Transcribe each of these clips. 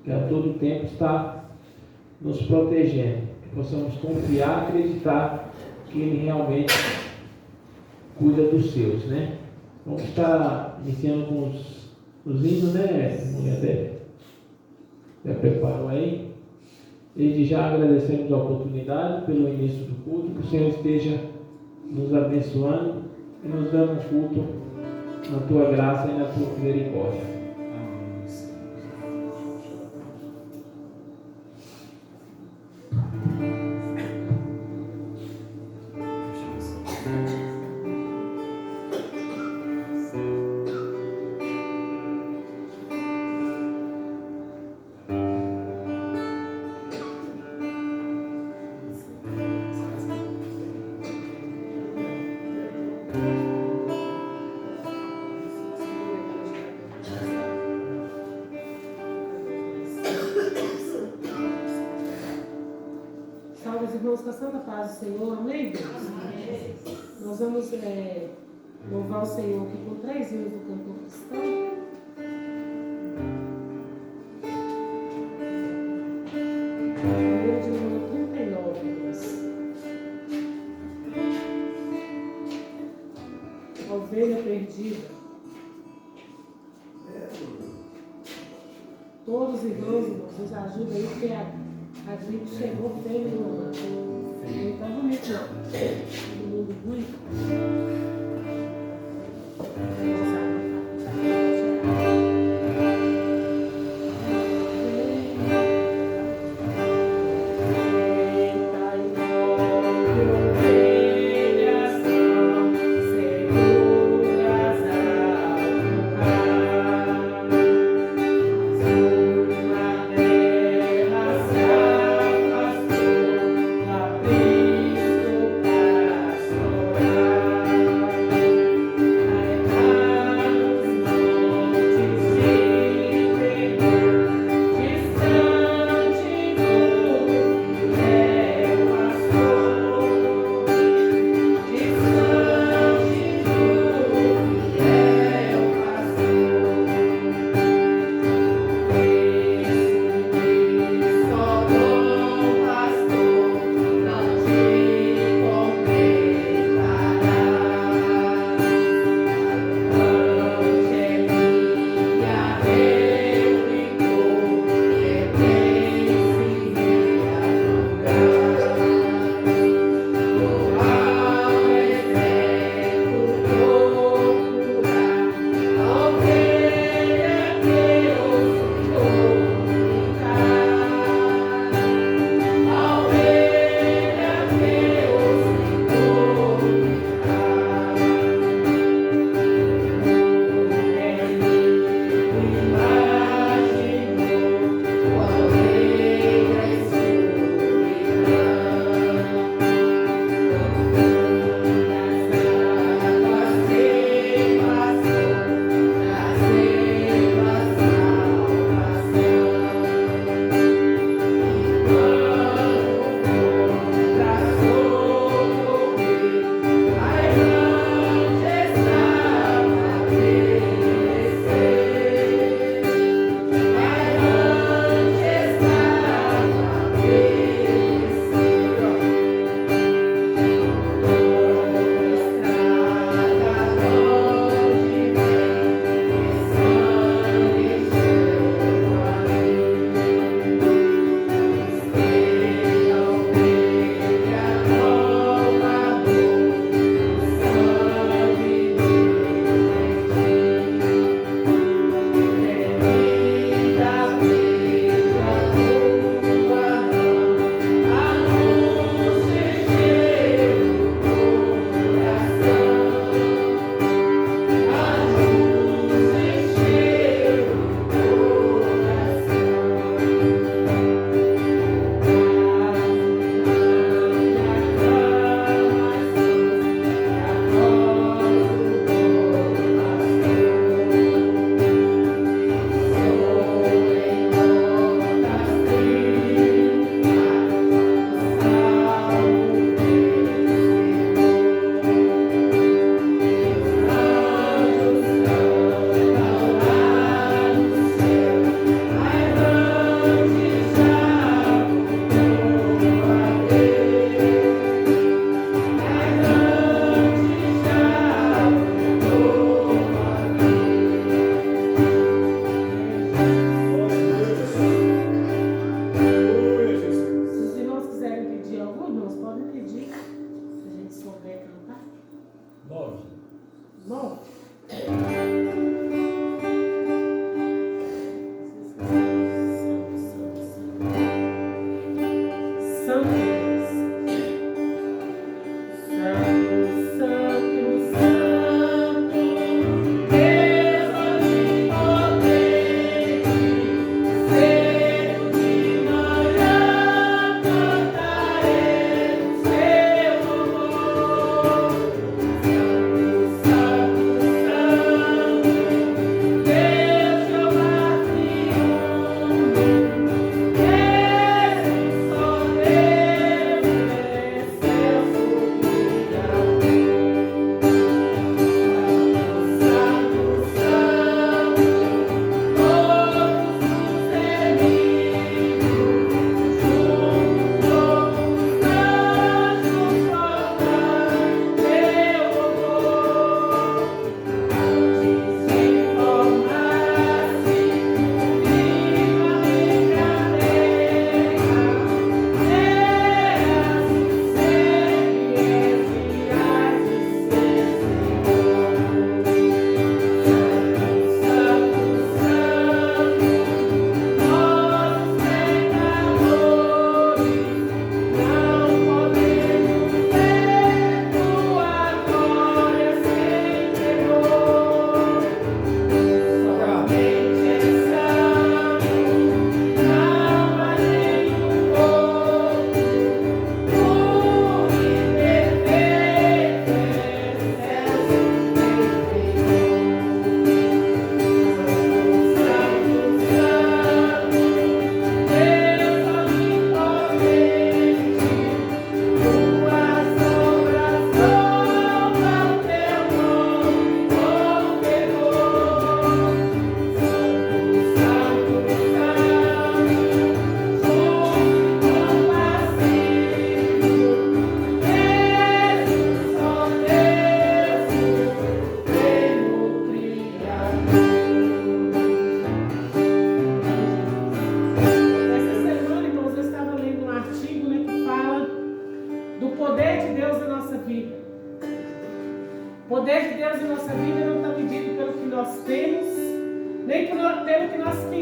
que a todo tempo está nos protegendo, que possamos confiar, acreditar que Ele realmente cuida dos seus, né? Vamos estar iniciando com os hinos, né, mulher Débora? Já preparou aí? Desde já agradecemos a oportunidade pelo início do culto, que o Senhor esteja nos abençoando e nos dando um culto na Tua graça e na Tua misericórdia. Salve os irmãos com a santa paz do Senhor, amém? Amém. Nós vamos louvar o Senhor aqui com 3 hinos do cantor cristão. Primeiro de número 39, irmãos. A ovelha perdida. Todos os irmãos, nos ajudam aí, porque a gripe chegou feio, irmão. Não está bonito, não. Todo mundo ruim.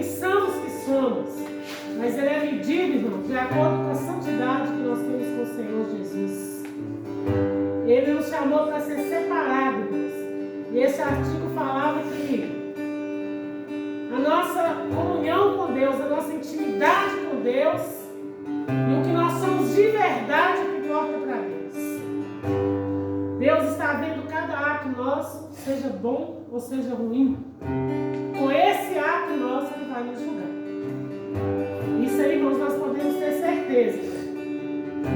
pensamos que somos, mas ele é medido, irmão, de acordo com a santidade que nós temos com o Senhor Jesus. Ele nos chamou para ser separados. E esse artigo falava que a nossa comunhão com Deus, a nossa intimidade com Deus e o que nós somos de verdade é que importa para Deus. Deus está vendo cada ato nosso, seja bom ou seja ruim. Com esse ato nosso Ele vai nos julgar. Isso aí, irmãos, nós podemos ter certeza.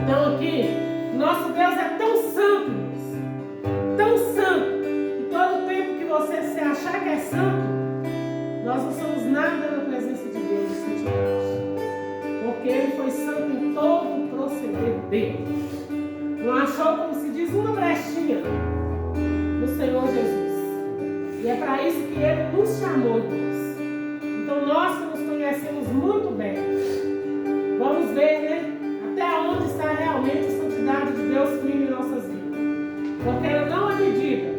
Então aqui, nosso Deus é tão santo, irmãos, tão santo, que todo tempo que você se achar que é santo, nós não somos nada na presença de Deus nesse sentido. Porque Ele foi santo em todo o proceder dele. Não achou, como se diz, uma brechinha no Senhor Jesus. E é para isso que Ele nos chamou, irmãos. Então nós que nos conhecemos muito bem, vamos ver, né? Até onde está realmente a santidade de Deus firme em nossas vidas. Porque ela não é medida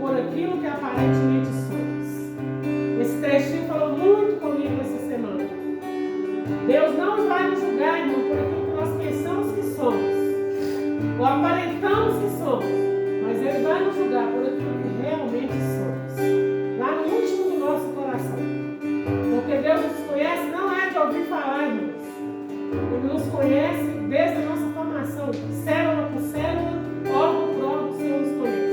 por aquilo que aparentemente somos. Esse trechinho falou muito comigo essa semana. Deus não vai nos julgar, irmão, por aquilo que nós pensamos que somos, ou aparentamos que somos, mas Ele vai nos julgar por aquilo que realmente somos, lá no último do nosso coração. Porque Deus nos conhece, não é de ouvir falar, irmãos. Ele nos conhece desde a nossa formação, célula por célula, órgão por órgão, o Senhor nos conhece.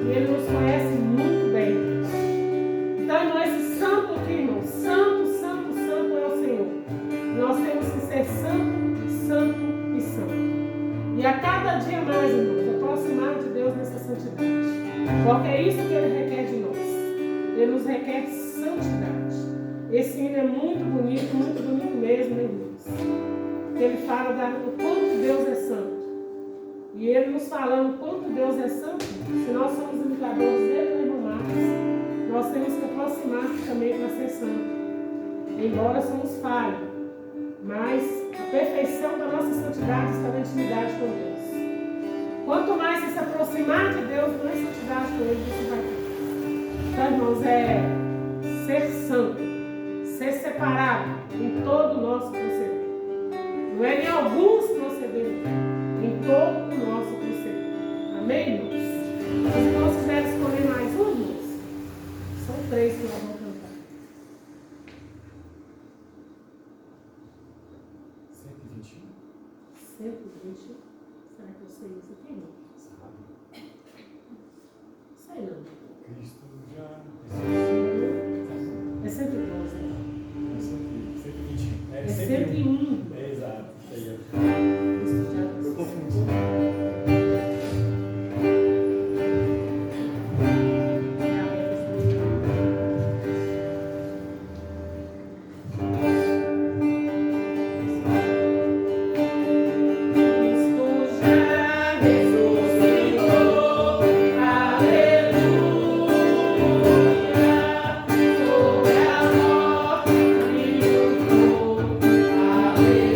E Ele nos conhece muito bem. Então, irmão, esse santo aqui, irmão, santo, santo, santo é o Senhor. Nós temos que ser santo, santo e santo. E a cada dia mais, irmãos, aproximar de Deus nessa santidade. Porque é isso que Ele requer de nós. Ele nos requer santidade. Esse hino é muito bonito mesmo, né, irmãos? Ele fala do quanto Deus é santo. E Ele nos falando quanto Deus é santo, se nós somos imitadores dele, irmão Marcos, nós temos que aproximar também para ser santo. Embora somos falhos, mas a perfeição da nossa santidade está na intimidade com Deus. Quanto mais você se aproximar de Deus, mais santidade com Ele você vai ter. Então, irmãos, é ser santo, ser separado em todo o nosso proceder. Não é em alguns procederes, em todo o nosso proceder. Amém, irmãos? Se os irmãos quiserem escolher mais um, irmãos, são 3 que nós vamos cantar. 121. 120. Será que eu sei isso aqui, irmão? Sabe? Sei não. Cristo já. É 112. É 121. É 101. É exato. Aí, Cristo já. eu confundi. Aleluia.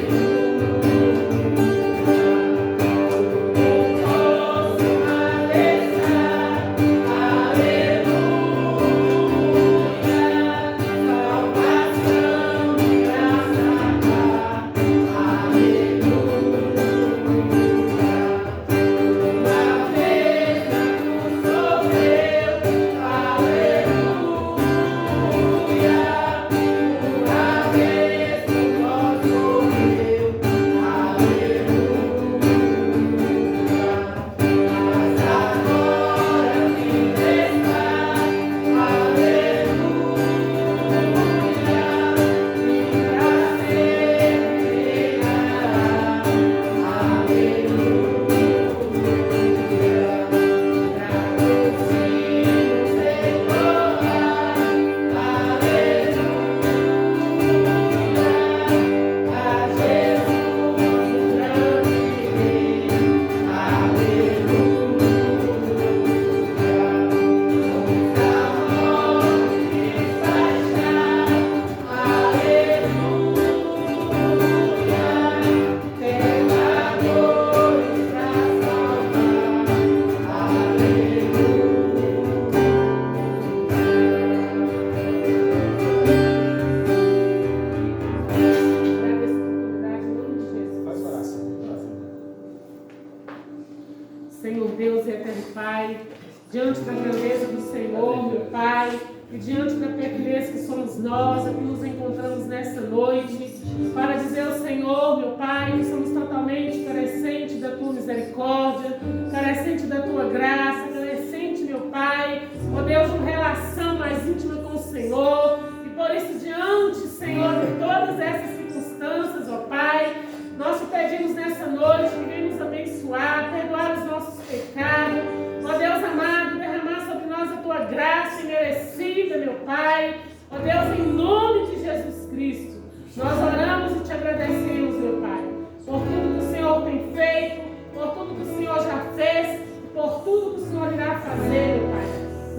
diante da grandeza do Senhor, meu Pai, e diante da pequenez que somos nós, aqui nos encontramos nessa noite, para dizer ao Senhor, meu Pai, que somos totalmente carecentes da Tua misericórdia, carecentes da Tua graça, carecentes, meu Pai, ó Deus, de uma relação mais íntima com o Senhor, e por isso diante, Senhor, de todas essas circunstâncias, ó Pai, nós te pedimos nessa noite que venha nos abençoar, perdoar os nossos pecados, ó Deus amado, derramar sobre nós a Tua graça imerecida, meu Pai, ó Deus, em nome de Jesus Cristo, nós oramos e te agradecemos, meu Pai, por tudo que o Senhor tem feito, por tudo que o Senhor já fez, por tudo que o Senhor irá fazer, meu Pai,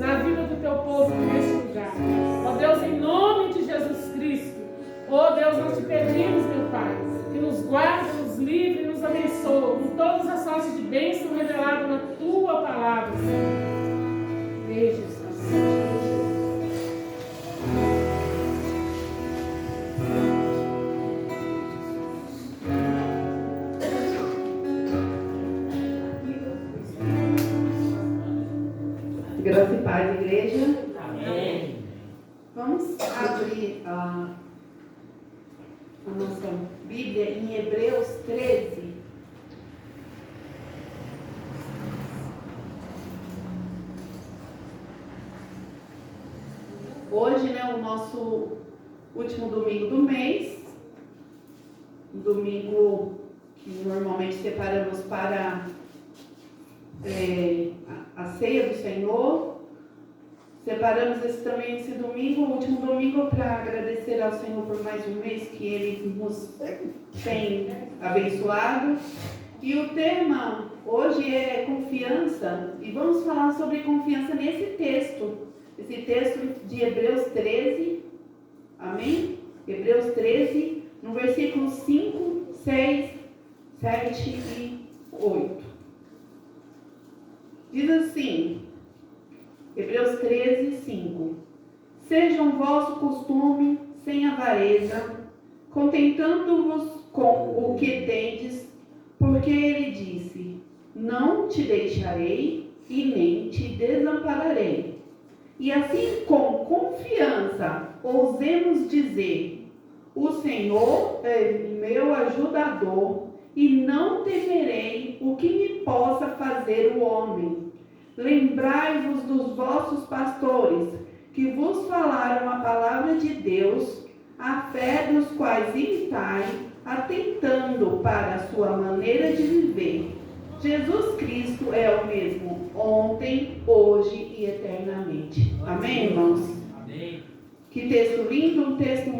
na vida do Teu povo neste lugar. Ó Deus, em nome de Jesus Cristo, ó Deus, nós te pedimos, meu Pai, que nos guarde, nos livre e nos abençoe com todas as sortes de bênção reveladas na Tua palavra, Senhor. Beijo, Jesus. Graça e paz, igreja. Amém. Vamos abrir a nossa Bíblia em Hebreus 13. Hoje, o nosso último domingo do mês, um domingo que normalmente separamos para a ceia do Senhor. Separamos esse domingo, o último domingo, para agradecer ao Senhor por mais um mês que Ele nos tem abençoado. E o tema hoje é confiança, e vamos falar sobre confiança nesse texto. Esse texto de Hebreus 13, amém? Hebreus 13, no versículo 5, 6, 7 e 8. Diz assim, Hebreus 13, 5. Seja o vosso costume sem avareza, contentando-vos com o que tendes, porque ele disse, não te deixarei e nem te desampararei. E assim com confiança ousemos dizer, o Senhor é meu ajudador, e não temerei o que me possa fazer o homem. Lembrai-vos dos vossos pastores, que vos falaram a palavra de Deus, a fé dos quais imitai, atentando para a sua maneira de viver. Jesus Cristo é o mesmo, ontem, hoje e eternamente. Amém, irmãos? Amém. Que texto lindo, um texto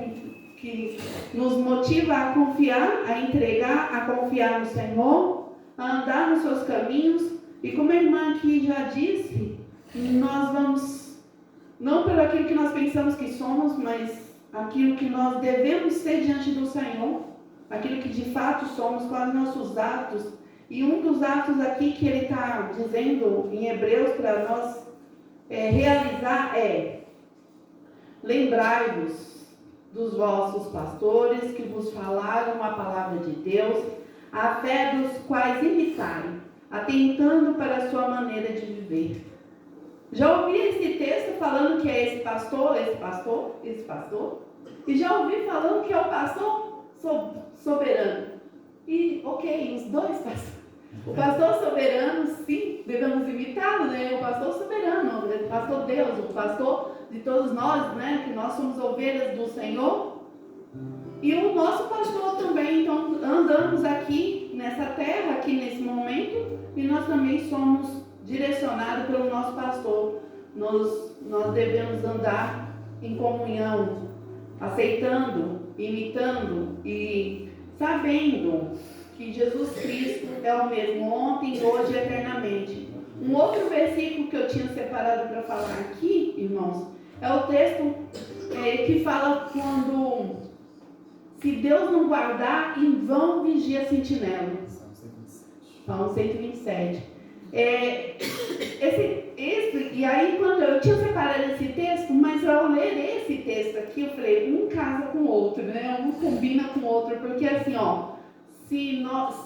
que nos motiva a confiar, a entregar, a confiar no Senhor, a andar nos seus caminhos. E como a irmã aqui já disse, nós vamos, não pelo aquilo que nós pensamos que somos, mas aquilo que nós devemos ser diante do Senhor, aquilo que de fato somos, quais nossos atos. E um dos atos aqui que ele está dizendo em Hebreus para nós realizar é: lembrai-vos dos vossos pastores que vos falaram a palavra de Deus, a fé dos quais imitai, atentando para a sua maneira de viver. Já ouvi esse texto falando que é esse pastor, e já ouvi falando que é o pastor soberano. E, ok, os dois pastores. O pastor soberano, sim, devemos imitá-lo, O pastor soberano, o pastor Deus, o pastor de todos nós, que nós somos ovelhas do Senhor. E o nosso pastor também, então, andamos aqui nessa terra, aqui nesse momento, e nós também somos direcionados pelo nosso pastor. Nós devemos andar em comunhão, aceitando, imitando e sabendo que Jesus Cristo é o mesmo ontem, hoje e eternamente. Um outro versículo que eu tinha separado para falar aqui, irmãos, é o texto que fala quando, se Deus não guardar, em vão vigia a sentinela. Salmo 127. E aí, quando eu tinha separado esse texto, mas ao ler esse texto aqui, eu falei, um casa com o outro, Um combina com o outro, porque assim,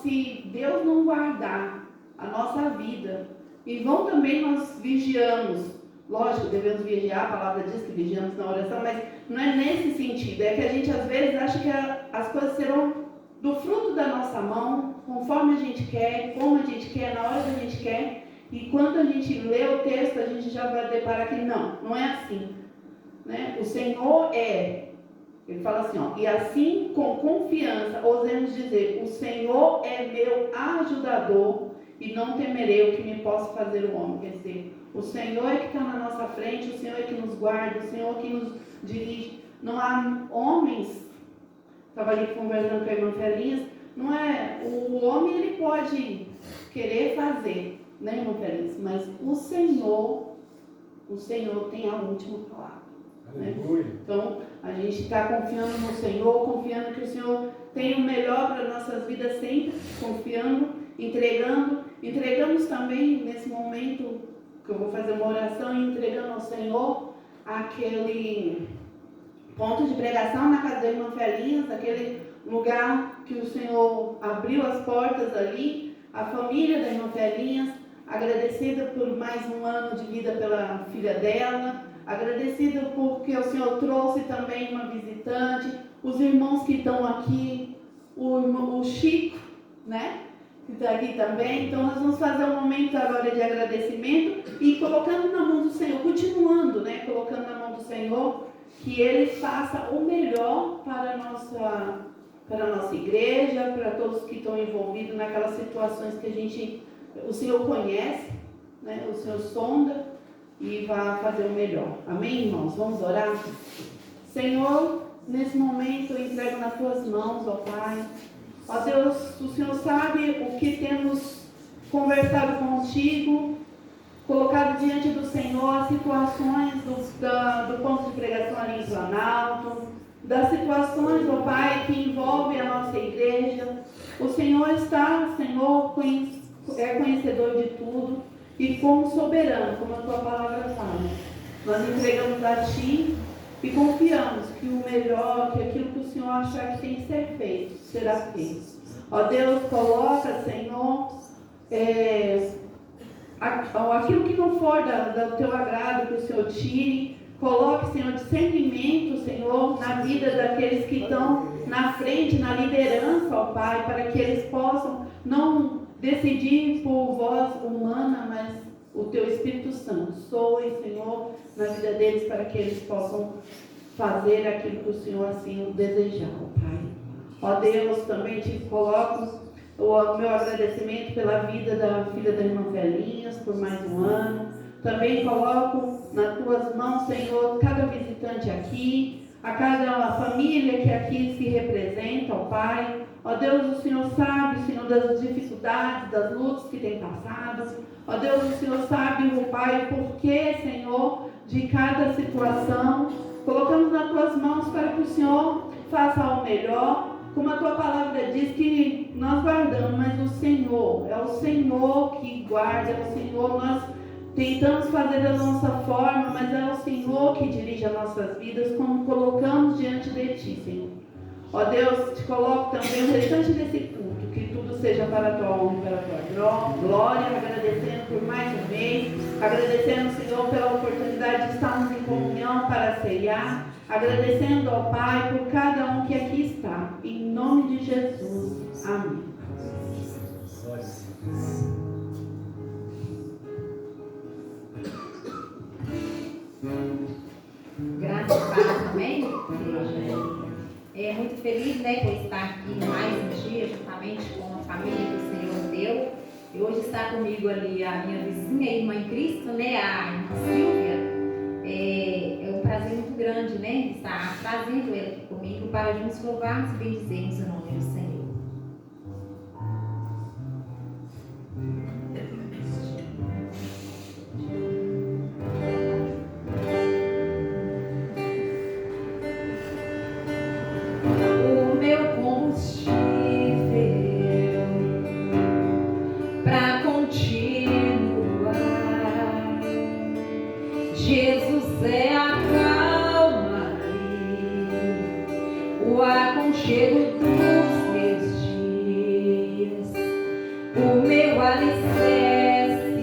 se Deus não guardar a nossa vida, Em vão também nós vigiamos. Lógico, devemos vigiar, a palavra diz que vigiamos na oração, mas não é nesse sentido. É que a gente às vezes acha que as coisas serão do fruto da nossa mão, conforme a gente quer, como a gente quer, na hora que a gente quer. E quando a gente lê o texto, a gente já vai deparar que não é assim. Né? O Senhor ele fala assim, ó, e assim com confiança ousemos dizer, o Senhor é meu ajudador e não temerei o que me possa fazer o homem. Quer dizer, o Senhor é que está na nossa frente, o Senhor é que nos guarda, o Senhor é que nos dirige. Não há homens, estava ali conversando com a irmã Felinhas, não é, o homem ele pode querer fazer, né, irmã Felinhas, mas o Senhor tem a última palavra. Né? Então, a gente está confiando no Senhor, confiando que o Senhor tem o melhor para nossas vidas sempre, confiando, entregamos também nesse momento que eu vou fazer uma oração, entregando ao Senhor aquele ponto de pregação na casa da irmã Felinhas, aquele lugar que o Senhor abriu as portas ali, a família da irmã Felinhas, agradecida por mais um ano de vida pela filha dela, agradecida porque o Senhor trouxe também uma visitante, os irmãos que estão aqui, o Chico, né? Que está aqui também. Então nós vamos fazer um momento agora de agradecimento e colocando na mão do Senhor, continuando, né? Colocando na mão do Senhor, que Ele faça o melhor para a nossa igreja, para todos que estão envolvidos naquelas situações que o Senhor conhece, né? O Senhor sonda e vai fazer o melhor. Amém, irmãos? Vamos orar? Senhor, nesse momento eu entrego nas Tuas mãos, ó Pai. Ó Deus, o Senhor sabe o que temos conversado contigo, colocado diante do Senhor as situações do ponto de pregação ali em Planalto, das situações, ó Pai, que envolvem a nossa igreja. O Senhor está, Senhor, é conhecedor de tudo e como soberano, como a Tua palavra fala. Nós entregamos a Ti e confiamos que o melhor, que aquilo que o Senhor achar que tem que ser feito, será feito. Ó Deus, coloca, Senhor, aquilo que não for do Teu agrado, que o Senhor tire. Coloque, Senhor, discernimento, Senhor, na vida daqueles que estão na frente, na liderança, ó Pai, para que eles possam não decidir por voz humana, mas o Teu Espírito Santo soe, Senhor, na vida deles, para que eles possam fazer aquilo que o Senhor assim desejar, ó Pai. Ó Deus, também te coloco o meu agradecimento pela vida da filha da irmã Felinhas, por mais um ano. Também coloco nas Tuas mãos, Senhor, cada visitante aqui, a cada família que aqui se representa, ó Pai. Ó Deus, o Senhor sabe, Senhor, das dificuldades, das lutas que tem passado. Ó Deus, o Senhor sabe, ó Pai, o porquê, Senhor, de cada situação. Colocamos nas Tuas mãos para que o Senhor faça o melhor. Como a Tua palavra diz que nós guardamos, mas o Senhor, é o Senhor que guarda, é o Senhor, nós tentamos fazer da nossa forma, mas é o Senhor que dirige as nossas vidas, como colocamos diante de Ti, Senhor. Ó Deus, te coloco também o restante desse culto, que tudo seja para a Tua honra e para a Tua glória, agradecendo por mais um mês, agradecendo, Senhor, pela oportunidade de estarmos em comunhão para ceiar, agradecendo ao Pai por cada um que aqui está, em nome de Jesus. Amém. Graças a Deus, amém? É muito feliz, né, por estar aqui mais um dia, juntamente com a família que o Senhor deu. E hoje está comigo ali a minha vizinha, a irmã em Cristo, né, a irmã Silvia. É um prazer muito grande, né, estar trazendo ela aqui comigo para juntos louvarmos e bendizermos o nome do Senhor. Jesus é a calma e o aconchego dos meus dias, o meu alicerce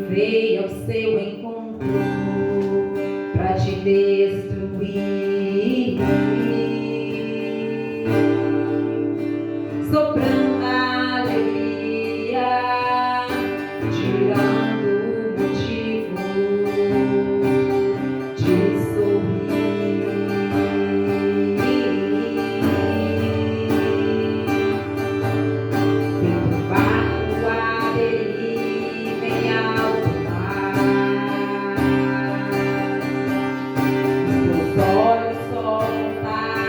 veio ao seu encontro para te destruir, soprando alegria, tirando o motivo de sorrir. Feito barco a deriva em alto mar, os teus olhos só vontade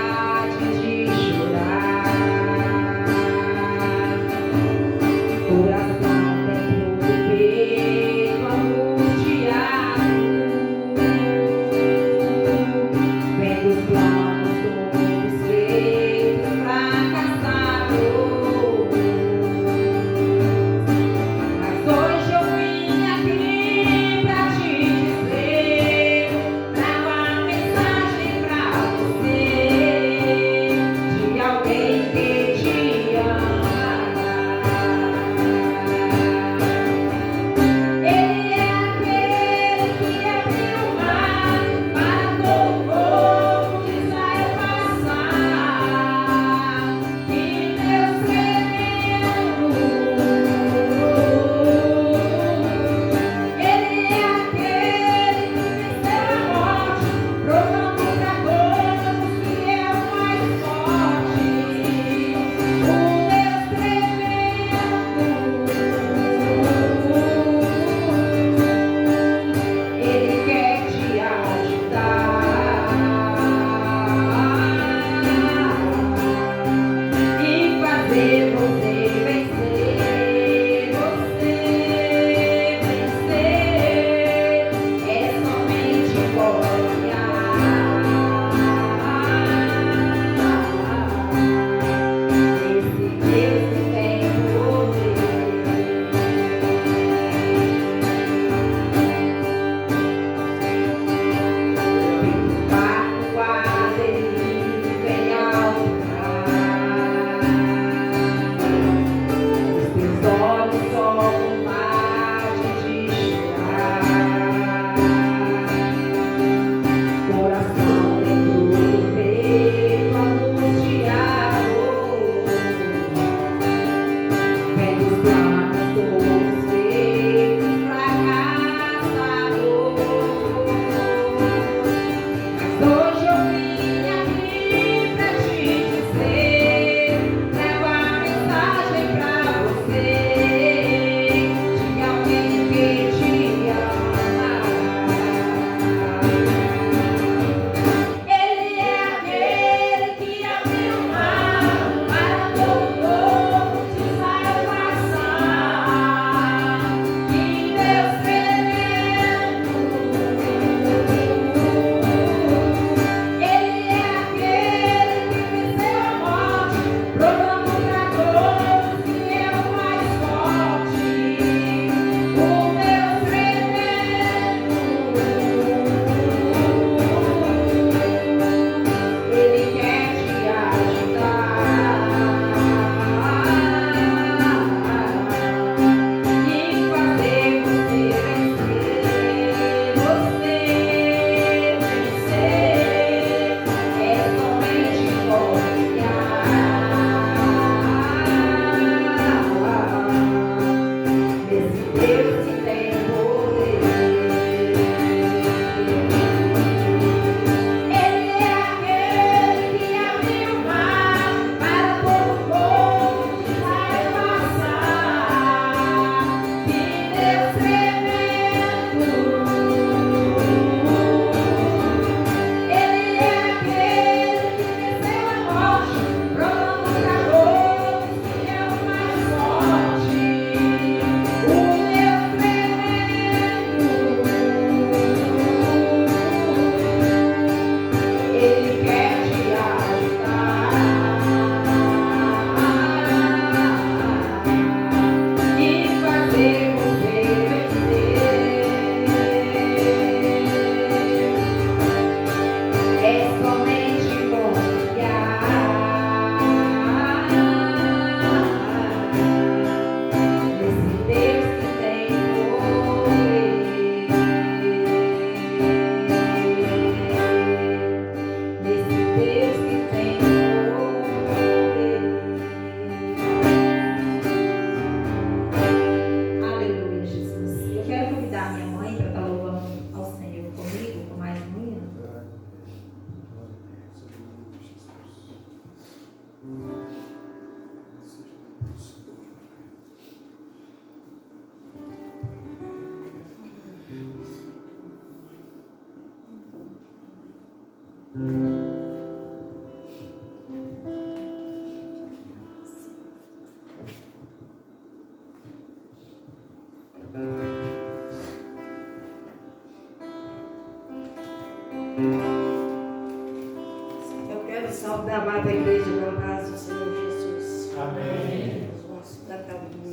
Quero saudar a amada igreja pela paz do Senhor Jesus. Amém. Vamos cantar o hino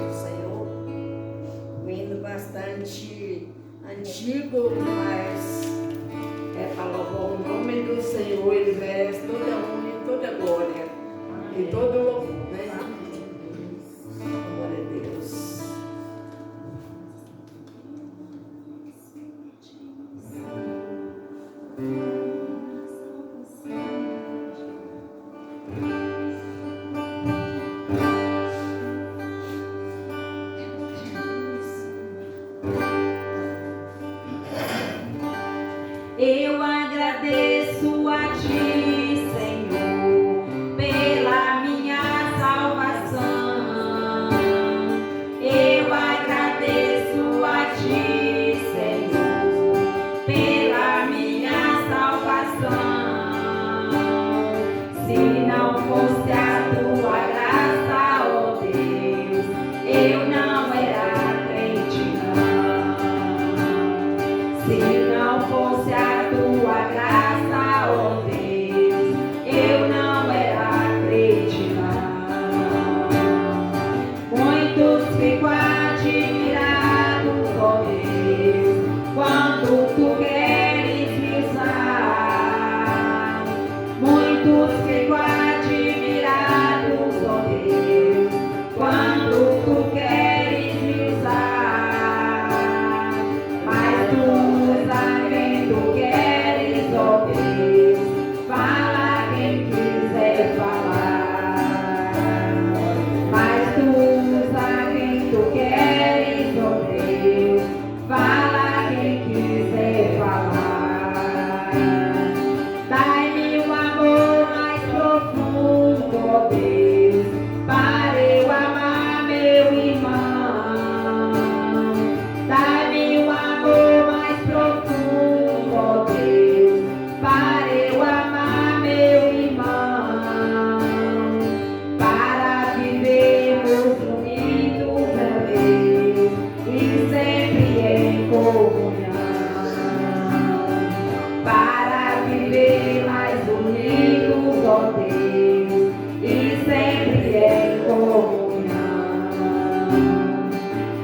do Senhor. Um hino bastante antigo, mas é para louvar o nome do Senhor. Ele merece toda a honra e toda a glória. E todo o louvor, né? Glória a Deus. Eu agradeço a Ti, Senhor, pela minha salvação. Eu agradeço a Ti, Senhor, pela minha salvação. Se não fosse a Tua graça, ó Deus, eu não era crente, não. Se não fosse a Tua graça, ó Deus, eu não era crente, não. Muitos ficam admirados, ó Deus, quando Tu queres me usar. Muitos ficam admirados, ó Deus, quando Tu queres me usar. Mas Tu usa quem Tu queres, ó Deus, fala quem quiser falar. Mas Tu usa quem Tu queres, ó Deus, fala quem quiser falar. Dai-me um amor mais profundo, ó Deus, para eu amar meu irmão. Dai-me um amor mais profundo, ó Deus, para eu amar meu irmão. Para vivermos unidos, ó Deus, e sempre em comunhão. Para viver mais unidos, ó Deus, e sempre em comunhão.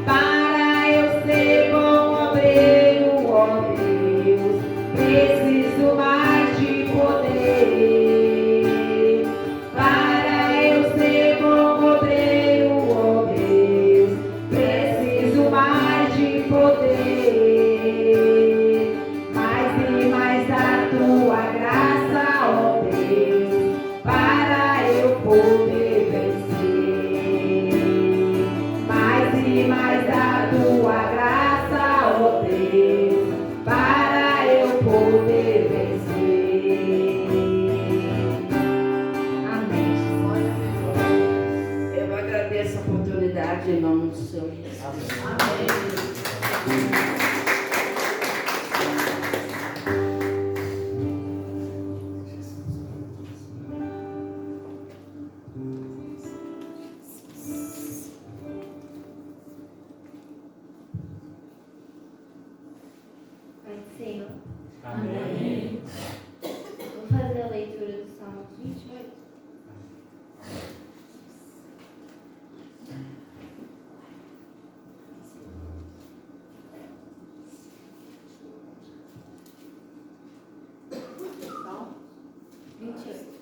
Para eu ser bom obreiro, ó Deus, preciso mais de poder. Para eu ser bom obreiro, ó Deus, preciso mais de poder. Mais e mais da Tua graça, ó Deus, para eu poder vencer. Mais e mais da Tua graça, ó Deus, para eu poder vencer. Amém. Eu agradeço a oportunidade em nome do Senhor Jesus. Pai do Senhor, Amém. vou fazer a leitura do Salmo 28. Salmo 28.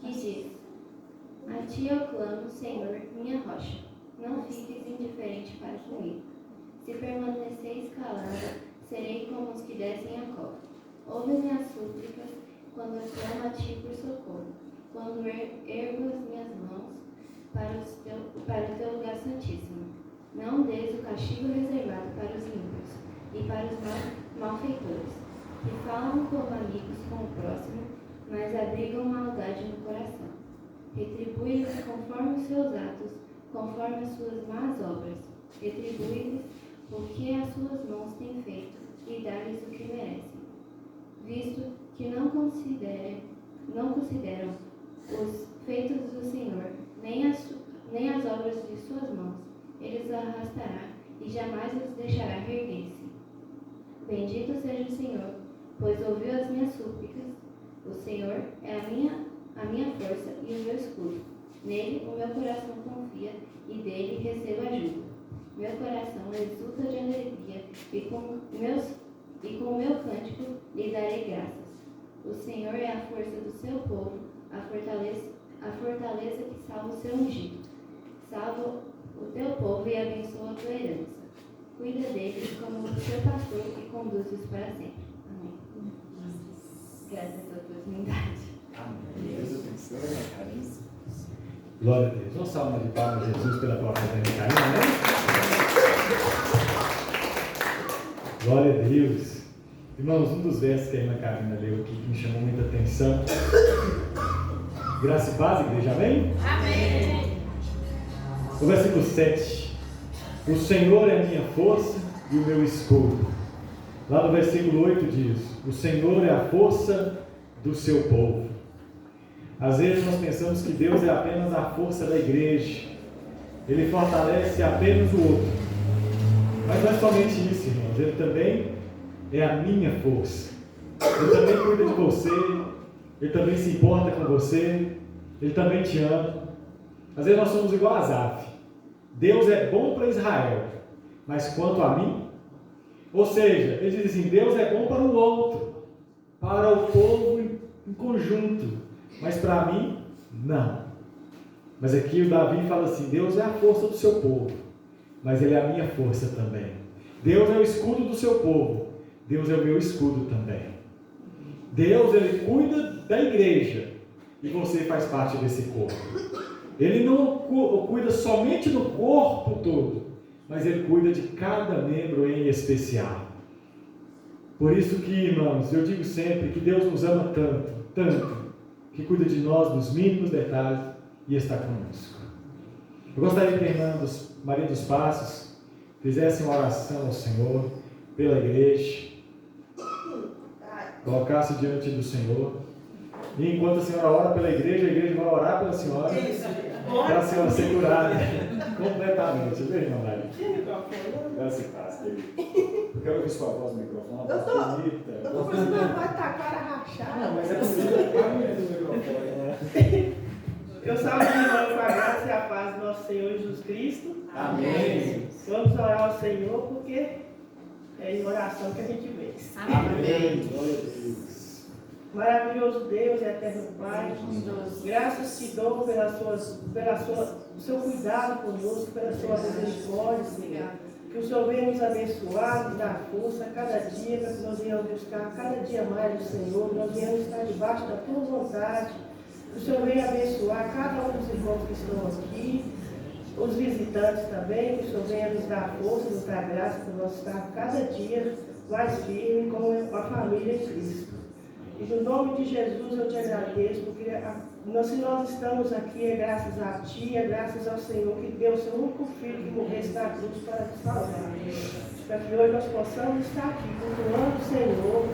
Que diz: A Ti eu clamo, Senhor, minha rocha. Não fiques indiferente para comigo. Se permaneceis calado, serei como os que descem a cova. Ouve minhas súplicas quando eu clamo a Ti por socorro. Quando ergo as minhas mãos para o Teu lugar santíssimo. Não dês o castigo reservado para os ímpios e para os malfeitores, que falam como amigos com o próximo, mas abrigam maldade no coração. Retribui-lhes conforme os seus atos, conforme as suas más obras. Retribui-lhes o que as suas mãos têm feito, e dá-lhes o que merecem. Visto que não consideram os feitos do Senhor, nem as obras de suas mãos. Ele os arrastará e jamais os deixará erguer-se. Bendito seja o Senhor, pois ouviu as minhas súplicas. O Senhor é a minha força e o meu escudo. Nele o meu coração confia e dele recebo ajuda. Meu coração exulta de alegria e com o meu cântico lhe darei graças. O Senhor é a força do seu povo, a fortaleza que salva o seu ungido. Salva o teu povo e abençoa a tua herança. Cuida deles como o seu pastor e conduz-os para sempre. Amém. Graças a tua divindade. Glória a Deus. Vamos salvar de palmas a Jesus pela tua fazenda carinho, né? Glória a Deus. Irmãos, um dos versos que a irmã Karina leu aqui que me chamou muita atenção. Graça e paz, igreja, amém? Amém. O versículo 7. O Senhor é a minha força e o meu escudo. Lá no versículo 8 diz: o Senhor é a força do seu povo. Às vezes nós pensamos que Deus é apenas a força da igreja. Ele fortalece apenas o outro. Mas não é somente isso, irmãos. Ele também é a minha força. Ele também cuida de você. Ele também se importa com você. Ele também te ama. Às vezes nós somos igual a Asaf. Deus é bom para Israel, mas quanto a mim? Ou seja, ele diz assim: Deus é bom para o outro, para o povo em conjunto, mas para mim, não. Mas aqui o Davi fala assim: Deus é a força do seu povo, mas Ele é a minha força também. Deus é o escudo do seu povo, Deus é o meu escudo também. Deus, Ele cuida da igreja, e você faz parte desse corpo. Ele não cuida somente do corpo todo, mas Ele cuida de cada membro em especial. Por isso que, irmãos, eu digo sempre que Deus nos ama tanto, tanto, que cuida de nós nos mínimos detalhes e está conosco. Eu gostaria que a irmã Maria dos Passos fizesse uma oração ao Senhor pela igreja, colocasse diante do Senhor, e enquanto a senhora ora pela igreja, a igreja vai orar pela senhora, para a senhora ser curada completamente. Viu, irmã Maria? Graças a Deus, querido. Eu quero ouvir sua voz no microfone. Eu estou fazendo uma voz, tá a cara rachada. Não, mas é possível. Do microfone. Eu salvo de novo com a graça e a paz do nosso Senhor Jesus Cristo. Amém. Vamos orar ao Senhor, porque é em oração que a gente vence. Amém. Glória a Deus. Maravilhoso Deus e eterno Pai, graças te dou pelo seu cuidado conosco, pela sua misericórdia, Senhor. Que o Senhor venha nos abençoar, nos dar força a cada dia, para que nós venhamos buscar cada dia mais do Senhor, nós venhamos estar debaixo da tua vontade. Que o Senhor venha abençoar cada um dos irmãos que estão aqui, os visitantes também, que o Senhor venha nos dar força, nos dar graça, para nós estar cada dia mais firme com a família de Cristo. E no nome de Jesus eu te agradeço, porque se nós estamos aqui é graças a Ti, é graças ao Senhor que deu o seu único Filho que morresse na cruz para te salvar. Para que hoje nós possamos estar aqui cultuando o Senhor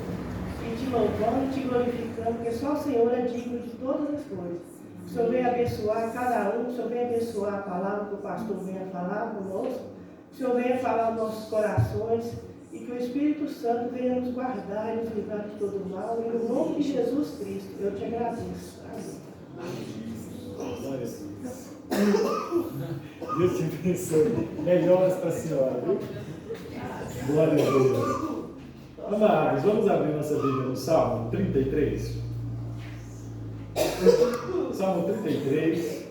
e te louvando e te glorificando, porque só o Senhor é digno de todas as coisas. O Senhor venha abençoar cada um, o Senhor venha abençoar a palavra que o pastor venha falar conosco, o Senhor venha falar nos nossos corações, e que o Espírito Santo venha nos guardar e nos livrar de todo mal. E no nome de Jesus Cristo, eu te agradeço. Glória a Deus. Deus te abençoe. Melhoras para a senhora, viu? Glória a Deus. Amados, vamos abrir nossa Bíblia no Salmo 33. Salmo 33,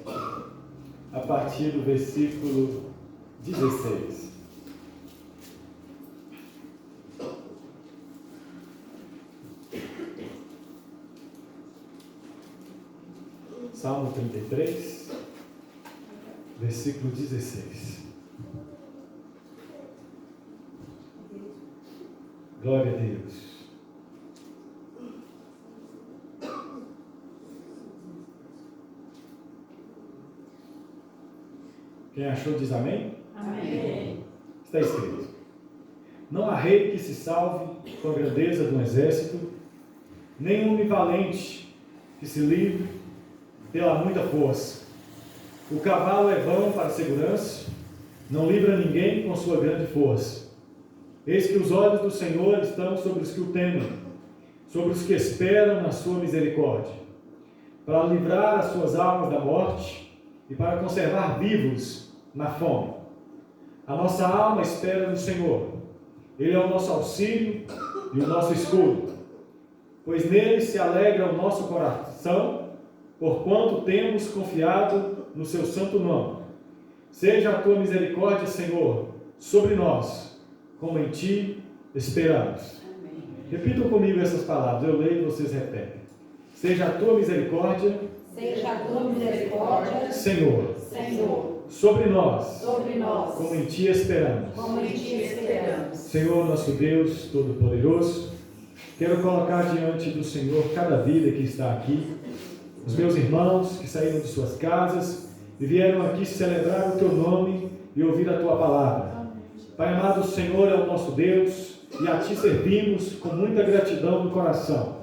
a partir do versículo 16. Salmo 33, versículo 16. Glória a Deus. Quem achou diz amém? Amém. Está escrito: não há rei que se salve com a grandeza de um exército, nem homem valente que se livre pela muita força. O cavalo é bom para a segurança, não livra ninguém com sua grande força. Eis que os olhos do Senhor estão sobre os que o temem, sobre os que esperam na sua misericórdia, para livrar as suas almas da morte e para conservar vivos na fome. A nossa alma espera no Senhor. Ele é o nosso auxílio e o nosso escudo, pois nele se alegra o nosso coração, porquanto temos confiado no seu santo nome. Seja a tua misericórdia, Senhor, sobre nós, como em ti esperamos. Repitam comigo essas palavras, eu leio e vocês repetem. Seja a tua misericórdia, Seja a tua misericórdia, Senhor, Senhor, sobre nós, como em ti esperamos. em ti esperamos. Senhor, nosso Deus Todo-Poderoso, quero colocar diante do Senhor cada vida que está aqui, os meus irmãos que saíram de suas casas e vieram aqui celebrar o teu nome e ouvir a tua palavra. Pai amado, o Senhor é o nosso Deus e a ti servimos com muita gratidão no coração.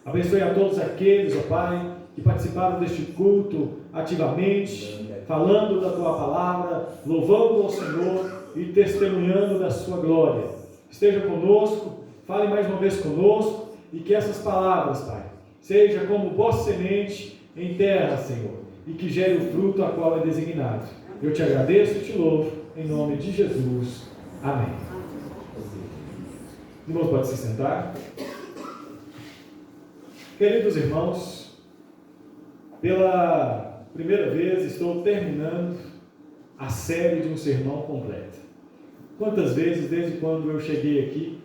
Abençoe a todos aqueles, ó Pai, que participaram deste culto ativamente, falando da tua palavra, louvando ao Senhor e testemunhando da sua glória. Esteja conosco, fale mais uma vez conosco e que essas palavras, Pai, seja como boa semente em terra, Senhor, e que gere o fruto a qual é designado. Eu te agradeço e te louvo, em nome de Jesus. Amém. Irmãos, pode se sentar. Queridos irmãos, pela primeira vez estou terminando a série de um sermão completo. Quantas vezes, desde quando eu cheguei aqui,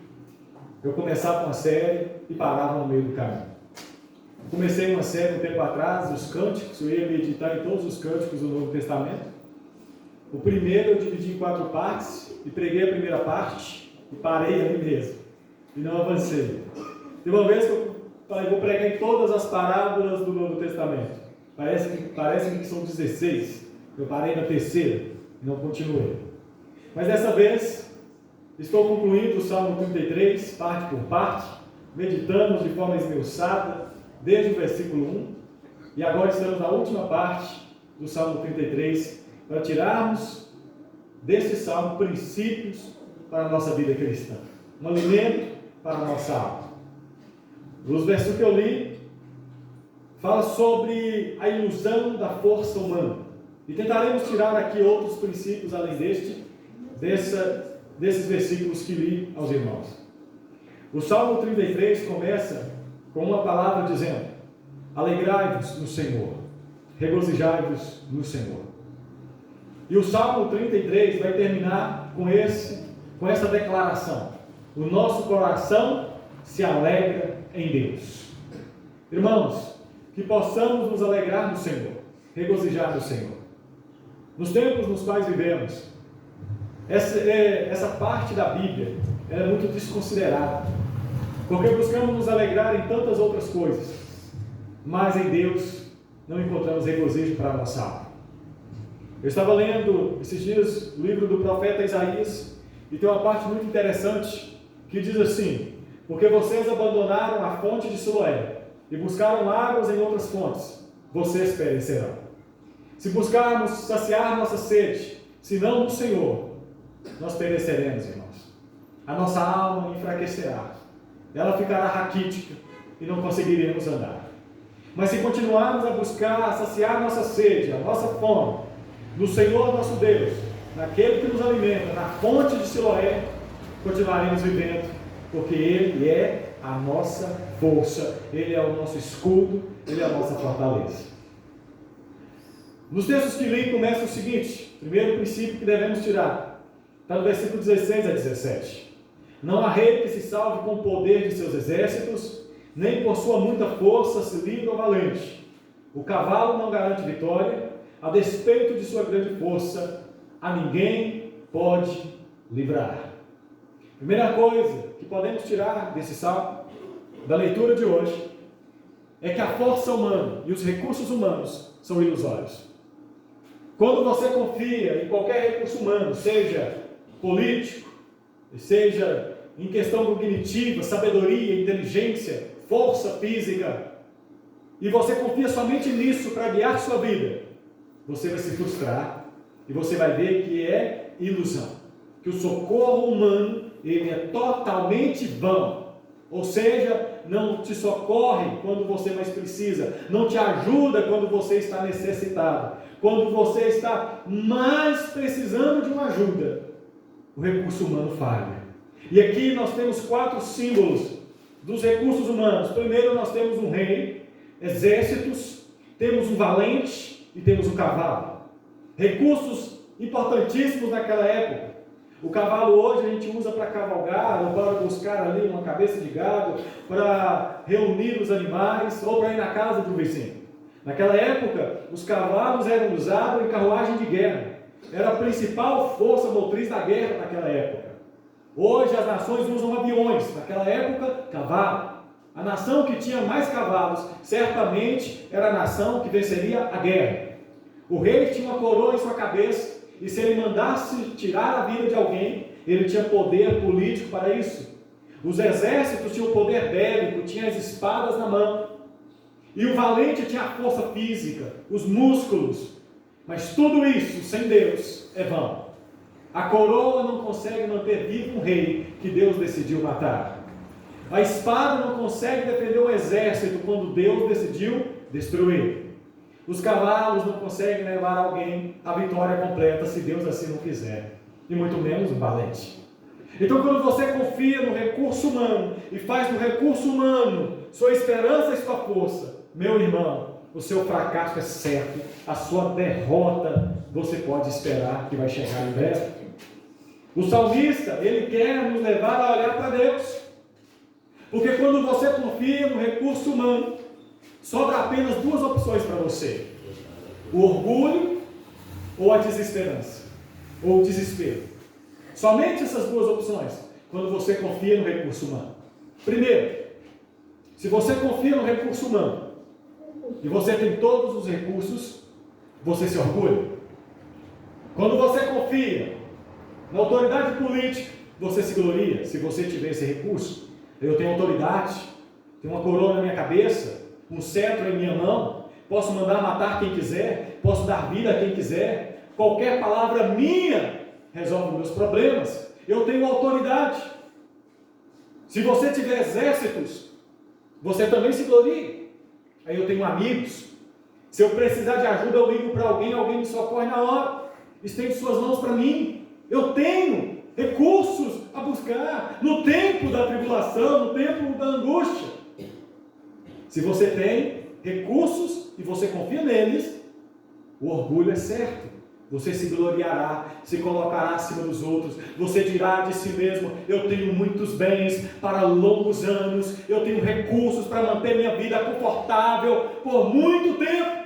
eu começava uma série e parava no meio do caminho. Comecei uma série um tempo atrás, os cânticos, eu ia meditar em todos os cânticos do Novo Testamento. O primeiro eu dividi em 4 partes e preguei a primeira parte e parei ali mesmo e não avancei. E uma vez que eu falei, vou pregar em todas as parábolas do Novo Testamento. Parece que são 16. Eu parei na terceira e não continuei. Mas dessa vez estou concluindo o Salmo 33, parte por parte. Meditamos de forma esmiuçada desde o versículo 1. E agora estamos na última parte do Salmo 33 para tirarmos desse salmo princípios para a nossa vida cristã. Um alimento para a nossa alma. Os versos que eu li fala sobre a ilusão da força humana. E tentaremos tirar aqui outros princípios além desses versículos que li aos irmãos. O Salmo 33 começa com uma palavra dizendo: alegrai-vos no Senhor, regozijai-vos no Senhor. E o Salmo 33 vai terminar com essa declaração: o nosso coração se alegra em Deus. Irmãos, que possamos nos alegrar no Senhor, regozijar no Senhor. Nos tempos nos quais vivemos, essa parte da Bíblia é muito desconsiderada, porque buscamos nos alegrar em tantas outras coisas, mas em Deus não encontramos regozijo para a nossa alma. Eu estava lendo esses dias o livro do profeta Isaías e tem uma parte muito interessante que diz assim: porque vocês abandonaram a fonte de Siloé e buscaram águas em outras fontes, vocês perecerão. Se buscarmos saciar nossa sede, senão no Senhor, nós pereceremos, irmãos. A nossa alma enfraquecerá, ela ficará raquítica e não conseguiremos andar. Mas se continuarmos a buscar, a saciar nossa sede, a nossa fome, no Senhor nosso Deus, naquele que nos alimenta, na fonte de Siloé, continuaremos vivendo, porque Ele é a nossa força, Ele é o nosso escudo, Ele é a nossa fortaleza. Nos textos que li começa o seguinte: primeiro princípio que devemos tirar, está no versículo 16 a 17. Não há rei que se salve com o poder de seus exércitos, nem por sua muita força se livre o valente. O cavalo não garante vitória, a despeito de sua grande força, a ninguém pode livrar. Primeira coisa que podemos tirar desse salmo, da leitura de hoje, é que a força humana e os recursos humanos são ilusórios. Quando você confia em qualquer recurso humano, seja político, seja em questão cognitiva, sabedoria, inteligência, força física, e você confia somente nisso para guiar sua vida, você vai se frustrar e você vai ver que é ilusão, que o socorro humano ele é totalmente vão, ou seja, não te socorre quando você mais precisa, não te ajuda quando você está necessitado, quando você está mais precisando de uma ajuda, o recurso humano falha. E aqui nós temos 4 símbolos dos recursos humanos. Primeiro nós temos um rei, exércitos, temos um valente e temos um cavalo. Recursos importantíssimos naquela época. O cavalo hoje a gente usa para cavalgar, ou para buscar ali uma cabeça de gado, para reunir os animais, ou para ir na casa do vizinho. Naquela época, os cavalos eram usados em carruagem de guerra. Era a principal força motriz da guerra naquela época. Hoje as nações usam aviões, naquela época, cavalo. A nação que tinha mais cavalos, certamente era a nação que venceria a guerra. O rei tinha uma coroa em sua cabeça, e se ele mandasse tirar a vida de alguém, ele tinha poder político para isso. Os exércitos tinham poder bélico, tinham as espadas na mão. E o valente tinha a força física, os músculos. Mas tudo isso, sem Deus, é vão. A coroa não consegue manter vivo um rei que Deus decidiu matar. A espada não consegue defender um exército quando Deus decidiu destruir. Os cavalos não conseguem levar alguém à vitória completa se Deus assim não quiser. E muito menos um valente. Então quando você confia no recurso humano e faz do recurso humano sua esperança e sua força, meu irmão, o seu fracasso é certo, a sua derrota você pode esperar que vai chegar em breve. O salmista, ele quer nos levar a olhar para Deus. Porque quando você confia no recurso humano, sobra apenas 2 opções para você: o orgulho ou a desesperança, ou o desespero. Somente essas 2 opções, quando você confia no recurso humano. Primeiro, se você confia no recurso humano, e você tem todos os recursos, você se orgulha. Quando você confia na autoridade política, você se gloria, se você tiver esse recurso. Eu tenho autoridade, tenho uma coroa na minha cabeça, um cetro em minha mão, posso mandar matar quem quiser, posso dar vida a quem quiser, qualquer palavra minha resolve meus problemas, eu tenho autoridade. Se você tiver exércitos, você também se gloria. Aí eu tenho amigos, se eu precisar de ajuda eu ligo para alguém, alguém me socorre na hora, estende suas mãos para mim. Eu tenho recursos a buscar no tempo da tribulação, no tempo da angústia. Se você tem recursos e você confia neles, o orgulho é certo. Você se gloriará, se colocará acima dos outros. Você dirá de si mesmo: eu tenho muitos bens para longos anos, eu tenho recursos para manter minha vida confortável por muito tempo.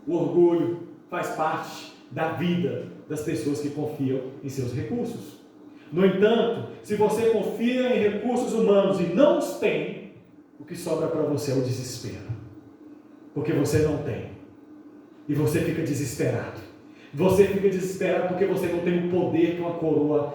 O orgulho faz parte da vida das pessoas que confiam em seus recursos. No entanto, se você confia em recursos humanos e não os tem, o que sobra para você é o desespero, porque você não tem, e você fica desesperado. Você fica desesperado porque você não tem o poder que uma coroa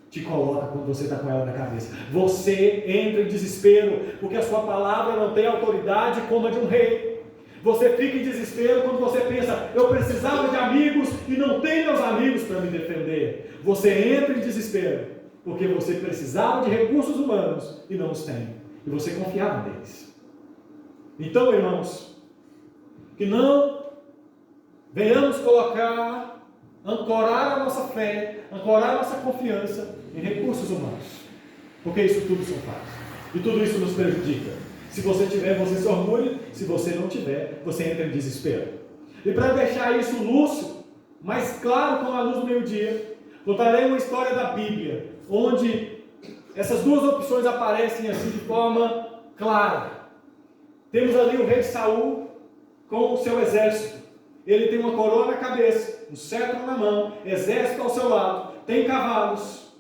te coloca quando você está com ela na cabeça. Você entra em desespero porque a sua palavra não tem autoridade como a de um rei. Você fica em desespero quando você pensa: eu precisava de amigos e não tenho meus amigos para me defender. Você entra em desespero porque você precisava de recursos humanos e não os tem. E você confiava neles. Então, irmãos, que não venhamos ancorar a nossa fé, ancorar a nossa confiança em recursos humanos. Porque isso tudo são falhas. E tudo isso nos prejudica. Se você tiver, você se orgulha. Se você não tiver, você entra em desespero. E para deixar isso lúcido, mais claro com a luz do meio-dia, contarei uma história da Bíblia, onde essas 2 opções aparecem assim de forma clara. Temos ali o rei Saul com o seu exército. Ele tem uma coroa na cabeça, um cetro na mão, exército ao seu lado, tem cavalos,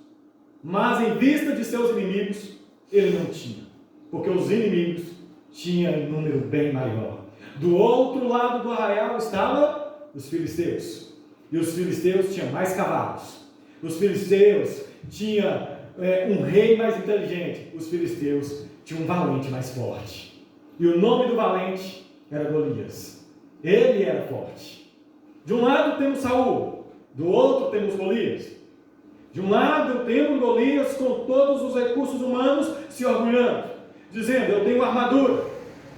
mas em vista de seus inimigos, ele não tinha. Porque os inimigos tinham um número bem maior. Do outro lado do arraial estavam os filisteus. E os filisteus tinham mais cavalos. Os filisteus tinham um rei mais inteligente. Os filisteus tinha um valente mais forte. E o nome do valente era Golias. Ele era forte. De um lado temos Saul, do outro temos Golias. De um lado temos Golias com todos os recursos humanos se orgulhando, dizendo: eu tenho armadura,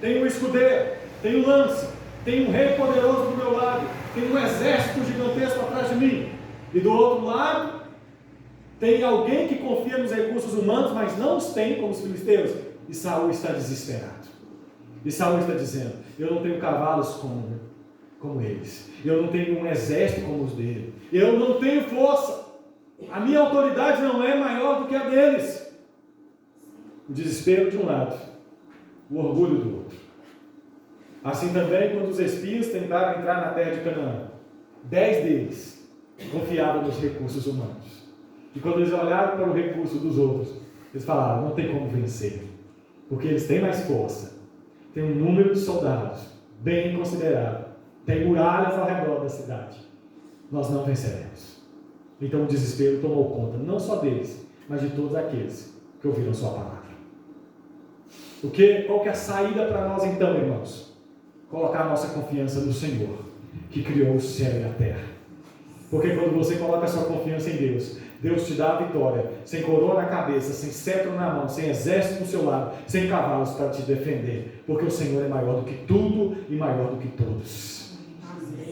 tenho um escudeiro, tenho lança, tenho um rei poderoso do meu lado, tenho um exército gigantesco atrás de mim. E do outro lado tem alguém que confia nos recursos humanos, mas não os tem como os filisteus. E Saul está desesperado. E Saul está dizendo: eu não tenho cavalos como eles. Eu não tenho um exército como os dele. Eu não tenho força. A minha autoridade não é maior do que a deles. O desespero de um lado, o orgulho do outro. Assim também, quando os espias tentaram entrar na terra de Canaã, 10 deles confiavam nos recursos humanos. E quando eles olharam para o recurso dos outros, eles falaram: não tem como vencer, porque eles têm mais força, tem um número de soldados bem considerável, tem muralhas ao redor da cidade. Nós não venceremos. Então o desespero tomou conta não só deles, mas de todos aqueles que ouviram sua palavra. Qual que é a saída para nós então, irmãos? Colocar a nossa confiança no Senhor, que criou o céu e a terra. Porque quando você coloca a sua confiança em Deus, Deus te dá a vitória, sem coroa na cabeça, sem cetro na mão, sem exército no seu lado, sem cavalos para te defender. Porque o Senhor é maior do que tudo e maior do que todos.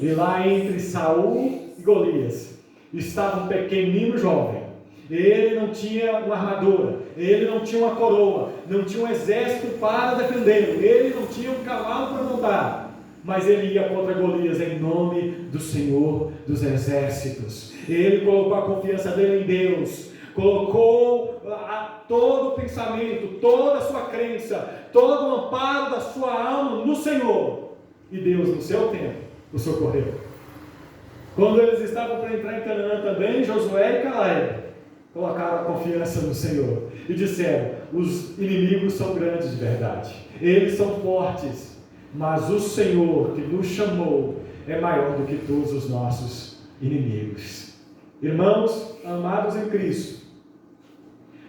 E lá entre Saul e Golias estava um pequenino jovem. Ele não tinha uma armadura, ele não tinha uma coroa, não tinha um exército para defendê-lo, ele não tinha um cavalo para montar, mas ele ia contra Golias em nome do Senhor dos Exércitos. Ele colocou a confiança dele em Deus, colocou todo o pensamento, toda a sua crença, todo o amparo da sua alma no Senhor, e Deus, no seu tempo, o socorreu. Quando eles estavam para entrar em Canaã também, Josué e Caleb colocaram a confiança no Senhor e disseram: os inimigos são grandes de verdade, eles são fortes, mas o Senhor que nos chamou é maior do que todos os nossos inimigos. Irmãos amados em Cristo,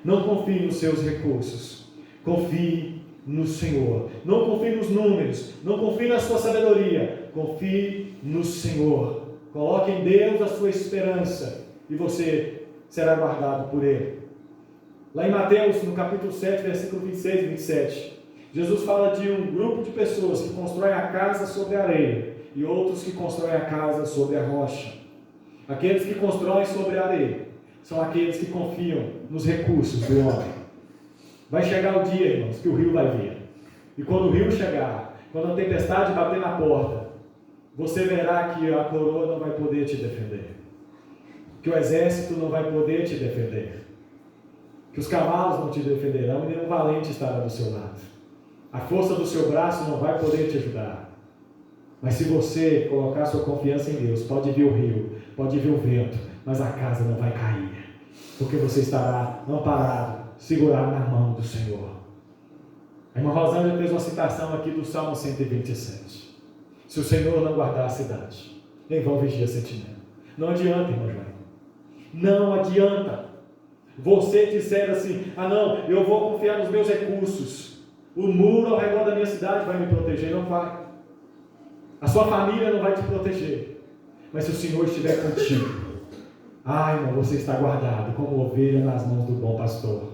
não confie nos seus recursos, confie no Senhor. Não confie nos números, não confie na sua sabedoria, confie no Senhor. Coloque em Deus a sua esperança e você será guardado por Ele. Lá em Mateus, no capítulo 7, versículo 26 e 27, Jesus fala de um grupo de pessoas que constroem a casa sobre a areia e outros que constroem a casa sobre a rocha. Aqueles que constroem sobre a areia são aqueles que confiam nos recursos do homem. Vai chegar o dia, irmãos, que o rio vai vir. E quando o rio chegar, quando a tempestade bater na porta, você verá que a coroa não vai poder te defender, que o exército não vai poder te defender, que os cavalos não te defenderão e nenhum valente estará do seu lado. A força do seu braço não vai poder te ajudar. Mas se você colocar sua confiança em Deus, pode vir o rio, pode vir o vento, mas a casa não vai cair, porque você estará amparado, segurado na mão do Senhor. A irmã Rosângela fez uma citação aqui do Salmo 127. Se o Senhor não guardar a cidade, em vão vigia a sentinela. Não adianta, irmão João. Não adianta. Você disser assim: ah não, eu vou confiar nos meus recursos. O muro ao redor da minha cidade vai me proteger. Não vai. A sua família não vai te proteger. Mas se o Senhor estiver contigo, irmão, você está guardado como ovelha nas mãos do bom pastor.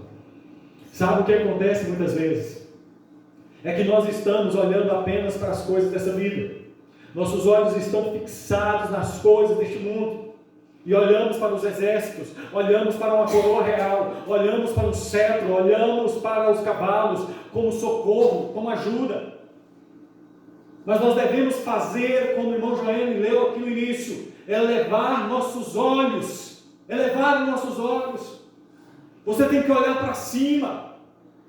Sabe o que acontece muitas vezes? É que nós estamos olhando apenas para as coisas dessa vida. Nossos olhos estão fixados nas coisas deste mundo. E olhamos para os exércitos, olhamos para uma coroa real, olhamos para o cetro, olhamos para os cavalos como socorro, como ajuda. Mas nós devemos fazer como o irmão Joel leu aqui no início: elevar nossos olhos, elevar nossos olhos. Você tem que olhar para cima,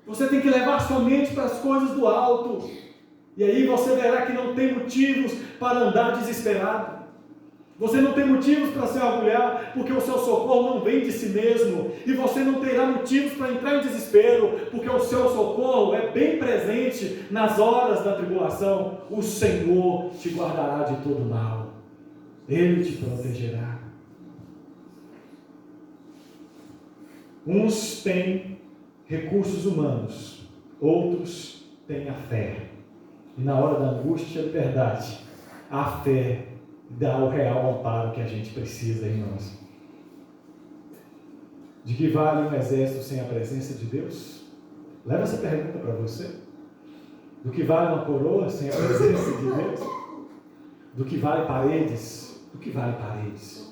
você tem que levar sua mente para as coisas do alto, e aí você verá que não tem motivos para andar desesperado. Você não tem motivos para se orgulhar, porque o seu socorro não vem de si mesmo, e você não terá motivos para entrar em desespero, porque o seu socorro é bem presente nas horas da tribulação. O Senhor te guardará de todo mal, Ele te protegerá. Uns têm recursos humanos, outros têm a fé. E na hora da angústia, de verdade, a fé dá o real amparo que a gente precisa, irmãos. De que vale um exército sem a presença de Deus? Leva essa pergunta para você. Do que vale uma coroa sem a presença de Deus? Do que vale paredes? Do que vale paredes?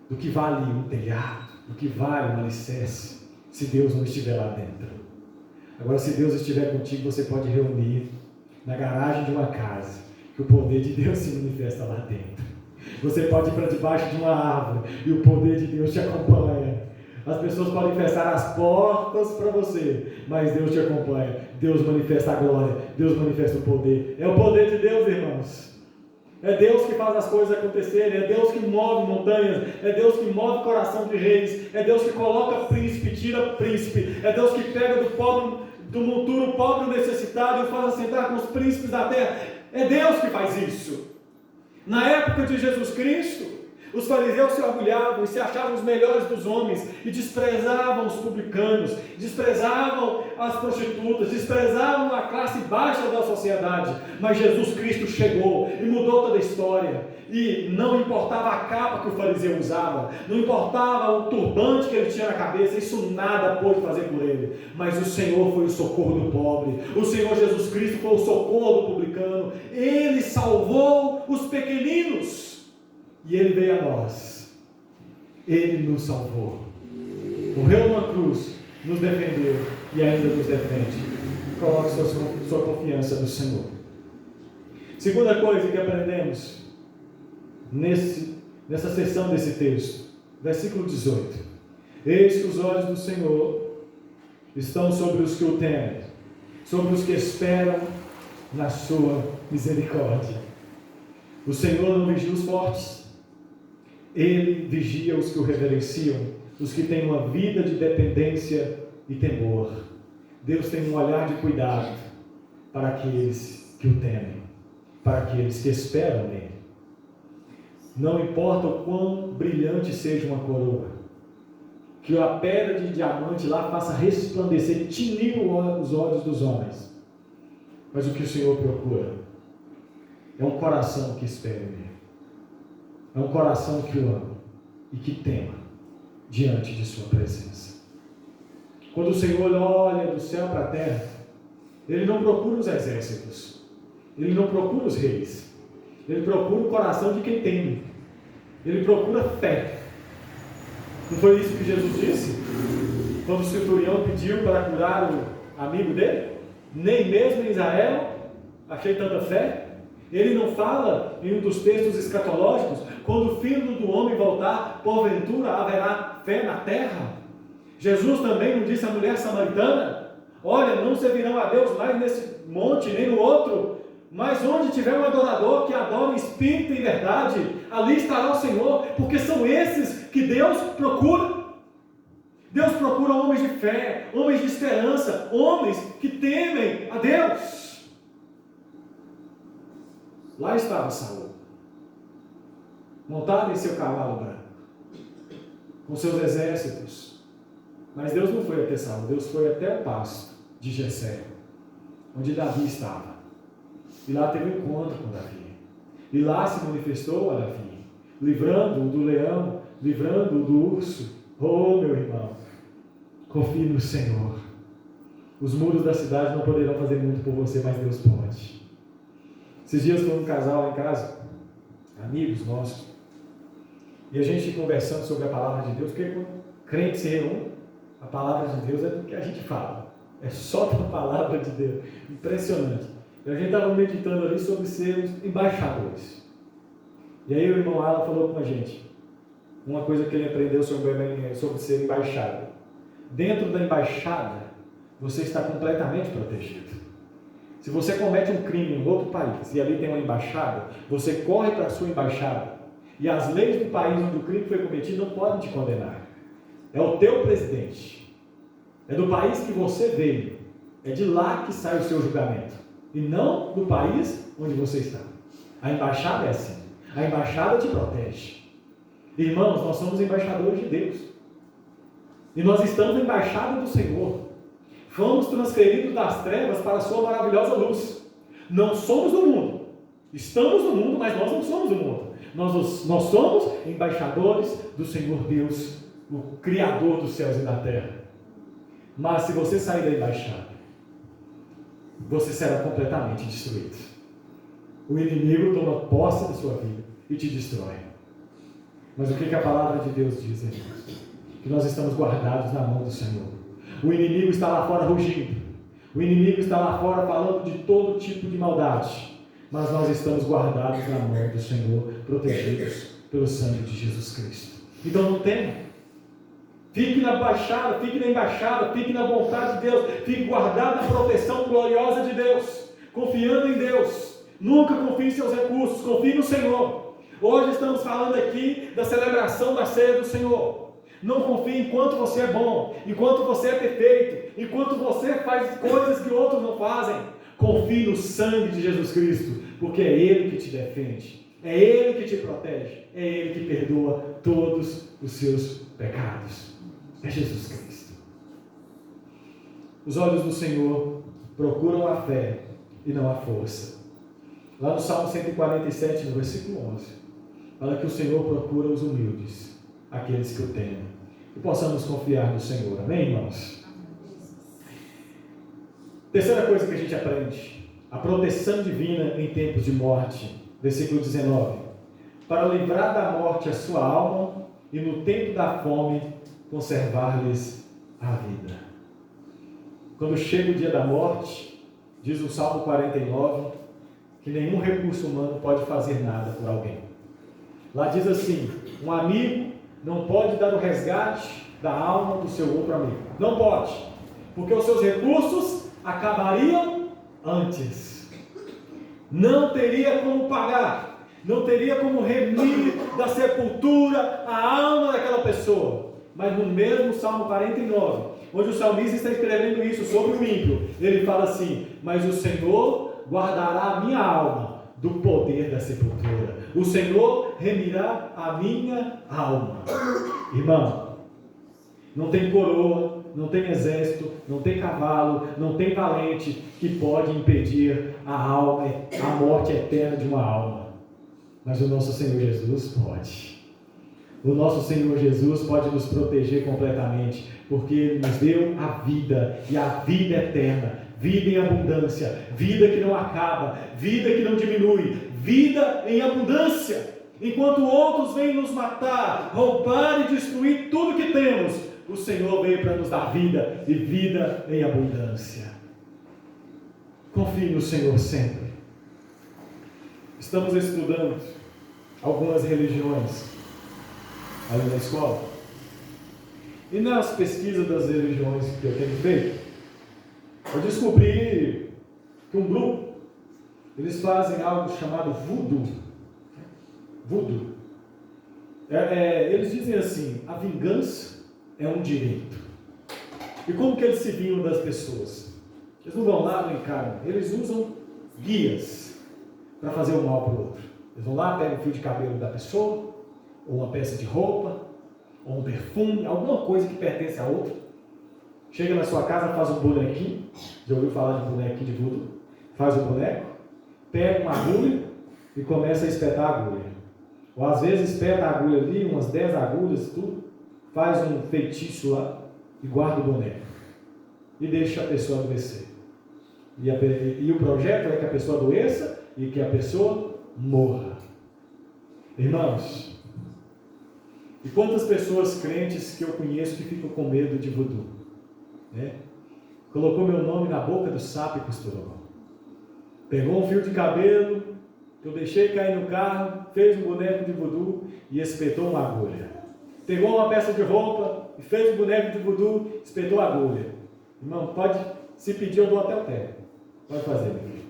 Do que vale um telhado? Do que vale um alicerce se Deus não estiver lá dentro? Agora, se Deus estiver contigo, você pode reunir na garagem de uma casa, que o poder de Deus se manifesta lá dentro. Você pode ir para debaixo de uma árvore e o poder de Deus te acompanha. As pessoas podem fechar as portas para você, mas Deus te acompanha. Deus manifesta a glória, Deus manifesta o poder. É o poder de Deus, irmãos. É Deus que faz as coisas acontecerem, é Deus que move montanhas, é Deus que move coração de reis, é Deus que coloca príncipe, tira príncipe, é Deus que pega do pobre, do monturo o pobre e o necessitado e o faz assentar com os príncipes da terra. É Deus que faz isso. Na época de Jesus Cristo, os fariseus se orgulhavam e se achavam os melhores dos homens e desprezavam os publicanos, desprezavam as prostitutas, desprezavam a classe baixa da sociedade. Mas Jesus Cristo chegou e mudou toda a história. E não importava a capa que o fariseu usava, não importava o turbante que ele tinha na cabeça, isso nada pôde fazer por ele. Mas o Senhor foi o socorro do pobre, o Senhor Jesus Cristo foi o socorro do publicano, Ele salvou os pequeninos. E Ele veio a nós, Ele nos salvou, morreu numa cruz, nos defendeu e ainda nos defende. Coloque sua confiança no Senhor. Segunda coisa que aprendemos nessa seção desse texto, versículo 18: eis que os olhos do Senhor estão sobre os que o temem, sobre os que esperam na sua misericórdia. O Senhor não vigia os fortes, Ele vigia os que o reverenciam, os que têm uma vida de dependência e temor. Deus tem um olhar de cuidado para aqueles que o temem, para aqueles que esperam nele. Não importa o quão brilhante seja uma coroa, que a pedra de diamante lá faça resplandecer, tinir os olhos dos homens, mas o que o Senhor procura é um coração que espera nele. É um coração que o ama e que tema diante de sua presença. Quando o Senhor olha do céu para a terra, Ele não procura os exércitos, Ele não procura os reis, Ele procura o coração de quem teme, Ele procura fé. Não foi isso que Jesus disse? Quando o centurião pediu para curar o amigo dele? Nem mesmo em Israel achei tanta fé. Ele não fala em um dos textos escatológicos, quando o Filho do Homem voltar, porventura haverá fé na terra? Jesus também não disse à mulher samaritana: olha, não servirão a Deus mais nesse monte, nem no outro, mas onde tiver um adorador que adora em espírito e verdade, ali estará o Senhor, porque são esses que Deus procura. Deus procura homens de fé, homens de esperança, homens que temem a Deus. Lá estava Saul, montado em seu cavalo branco, com seus exércitos. Mas Deus não foi até Saul, Deus foi até o pasto de Jessé, onde Davi estava. E lá teve um encontro com Davi. E lá se manifestou a Davi, livrando-o do leão, livrando-o do urso. Oh, meu irmão, confie no Senhor. Os muros da cidade não poderão fazer muito por você, mas Deus pode. Esses dias foi um casal lá em casa, amigos nossos, e a gente conversando sobre a palavra de Deus, porque quando crente se reúne, a palavra de Deus é do que a gente fala, é só da palavra de Deus, impressionante. E a gente estava meditando ali sobre sermos embaixadores. E aí o irmão Alan falou com a gente, uma coisa que ele aprendeu sobre ser embaixada. Dentro da embaixada, você está completamente protegido. Se você comete um crime em outro país e ali tem uma embaixada, você corre para a sua embaixada e as leis do país onde o crime foi cometido não podem te condenar. É o teu presidente, é do país que você veio, é de lá que sai o seu julgamento e não do país onde você está. A embaixada é assim, a embaixada te protege. Irmãos, nós somos embaixadores de Deus e nós estamos na embaixada do Senhor, Fomos transferidos das trevas para a sua maravilhosa luz. Não somos do mundo. Estamos no mundo, mas nós não somos do mundo. Nós somos embaixadores do Senhor Deus, o Criador dos céus e da terra. Mas se você sair da embaixada, você será completamente destruído. O inimigo toma posse da sua vida e te destrói. Mas o que a palavra de Deus diz, irmãos? Que nós estamos guardados na mão do Senhor. O inimigo está lá fora rugindo. O inimigo está lá fora falando de todo tipo de maldade. Mas nós estamos guardados na mão do Senhor, protegidos pelo sangue de Jesus Cristo. Então não tema. Fique na embaixada, fique na vontade de Deus, fique guardado na proteção gloriosa de Deus, confiando em Deus. Nunca confie em seus recursos, confie no Senhor. Hoje estamos falando aqui da celebração da ceia do Senhor. Não confie enquanto você é bom, enquanto você é perfeito, enquanto você faz coisas que outros não fazem. Confie no sangue de Jesus Cristo, porque é Ele que te defende, é Ele que te protege, é Ele que perdoa todos os seus pecados. É Jesus Cristo. Os olhos do Senhor procuram a fé e não a força. Lá no Salmo 147, no versículo 11, fala que o Senhor procura os humildes, aqueles que o temem. E possamos confiar no Senhor. Amém, irmãos? Terceira coisa que a gente aprende: a proteção divina em tempos de morte. Versículo 19. Para livrar da morte a sua alma e no tempo da fome conservar-lhes a vida. Quando chega o dia da morte, diz o Salmo 49, que nenhum recurso humano pode fazer nada por alguém. Lá diz assim: um amigo não pode dar o resgate da alma do seu outro amigo. Não pode, porque os seus recursos acabariam antes. Não teria como pagar, não teria como remir da sepultura a alma daquela pessoa. Mas no mesmo Salmo 49, onde o salmista está escrevendo isso sobre o ímpio, ele fala assim: mas o Senhor guardará a minha alma do poder da sepultura. O Senhor remirá a minha alma. Irmão, não tem coroa, não tem exército, não tem cavalo, não tem valente que pode impedir a morte eterna de uma alma. Mas o nosso Senhor Jesus pode. O nosso Senhor Jesus pode nos proteger completamente, porque Ele nos deu a vida, e a vida eterna, vida em abundância, vida que não acaba, vida que não diminui, vida em abundância. Enquanto outros vêm nos matar, roubar e destruir tudo que temos, o Senhor veio para nos dar vida, e vida em abundância. Confie no Senhor sempre. Estamos estudando algumas religiões ali na escola, e nas pesquisas das religiões que eu tenho feito, eu descobri que um grupo, eles fazem algo chamado voodoo. Eles dizem assim: a vingança é um direito. E como que eles se vingam das pessoas? Eles não vão lá, não encaram, eles usam guias para fazer o mal para o outro. Eles vão lá, pegam o fio de cabelo da pessoa, ou uma peça de roupa, ou um perfume, alguma coisa que pertence a outra. Chega na sua casa, faz um bonequinho. Já ouviu falar de bonequinho de voodoo? Faz o boneco, pega uma agulha e começa a espetar a agulha. Ou às vezes espeta a agulha ali, umas 10 agulhas, tudo, faz um feitiço lá e guarda o boneco. E deixa a pessoa adoecer. E o projeto é que a pessoa adoeça e que a pessoa morra. Irmãos, e quantas pessoas crentes que eu conheço que ficam com medo de voodoo? Colocou meu nome na boca do sapo e costurou. Pegou um fio de cabelo que eu deixei cair no carro, fez um boneco de voodoo e espetou uma agulha. Pegou uma peça de roupa e fez um boneco de voodoo, espetou a agulha. Irmão, pode, se pedir eu dou até o pé. Pode fazer, meu filho.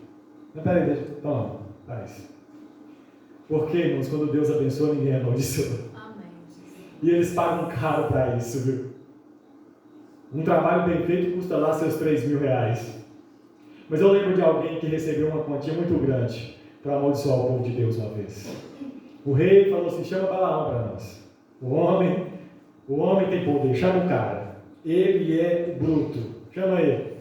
Não, peraí, deixa. Toma, faz. Porque, irmãos, quando Deus abençoa, ninguém amaldiçoa. Amém. E eles pagam caro para isso, viu? Um trabalho bem feito custa lá seus R$3.000. Mas eu lembro de alguém que recebeu uma quantia muito grande para amaldiçoar o povo de Deus uma vez. O rei falou assim: chama Balaão para nós. O homem tem poder, chama o cara. Ele é bruto, chama ele.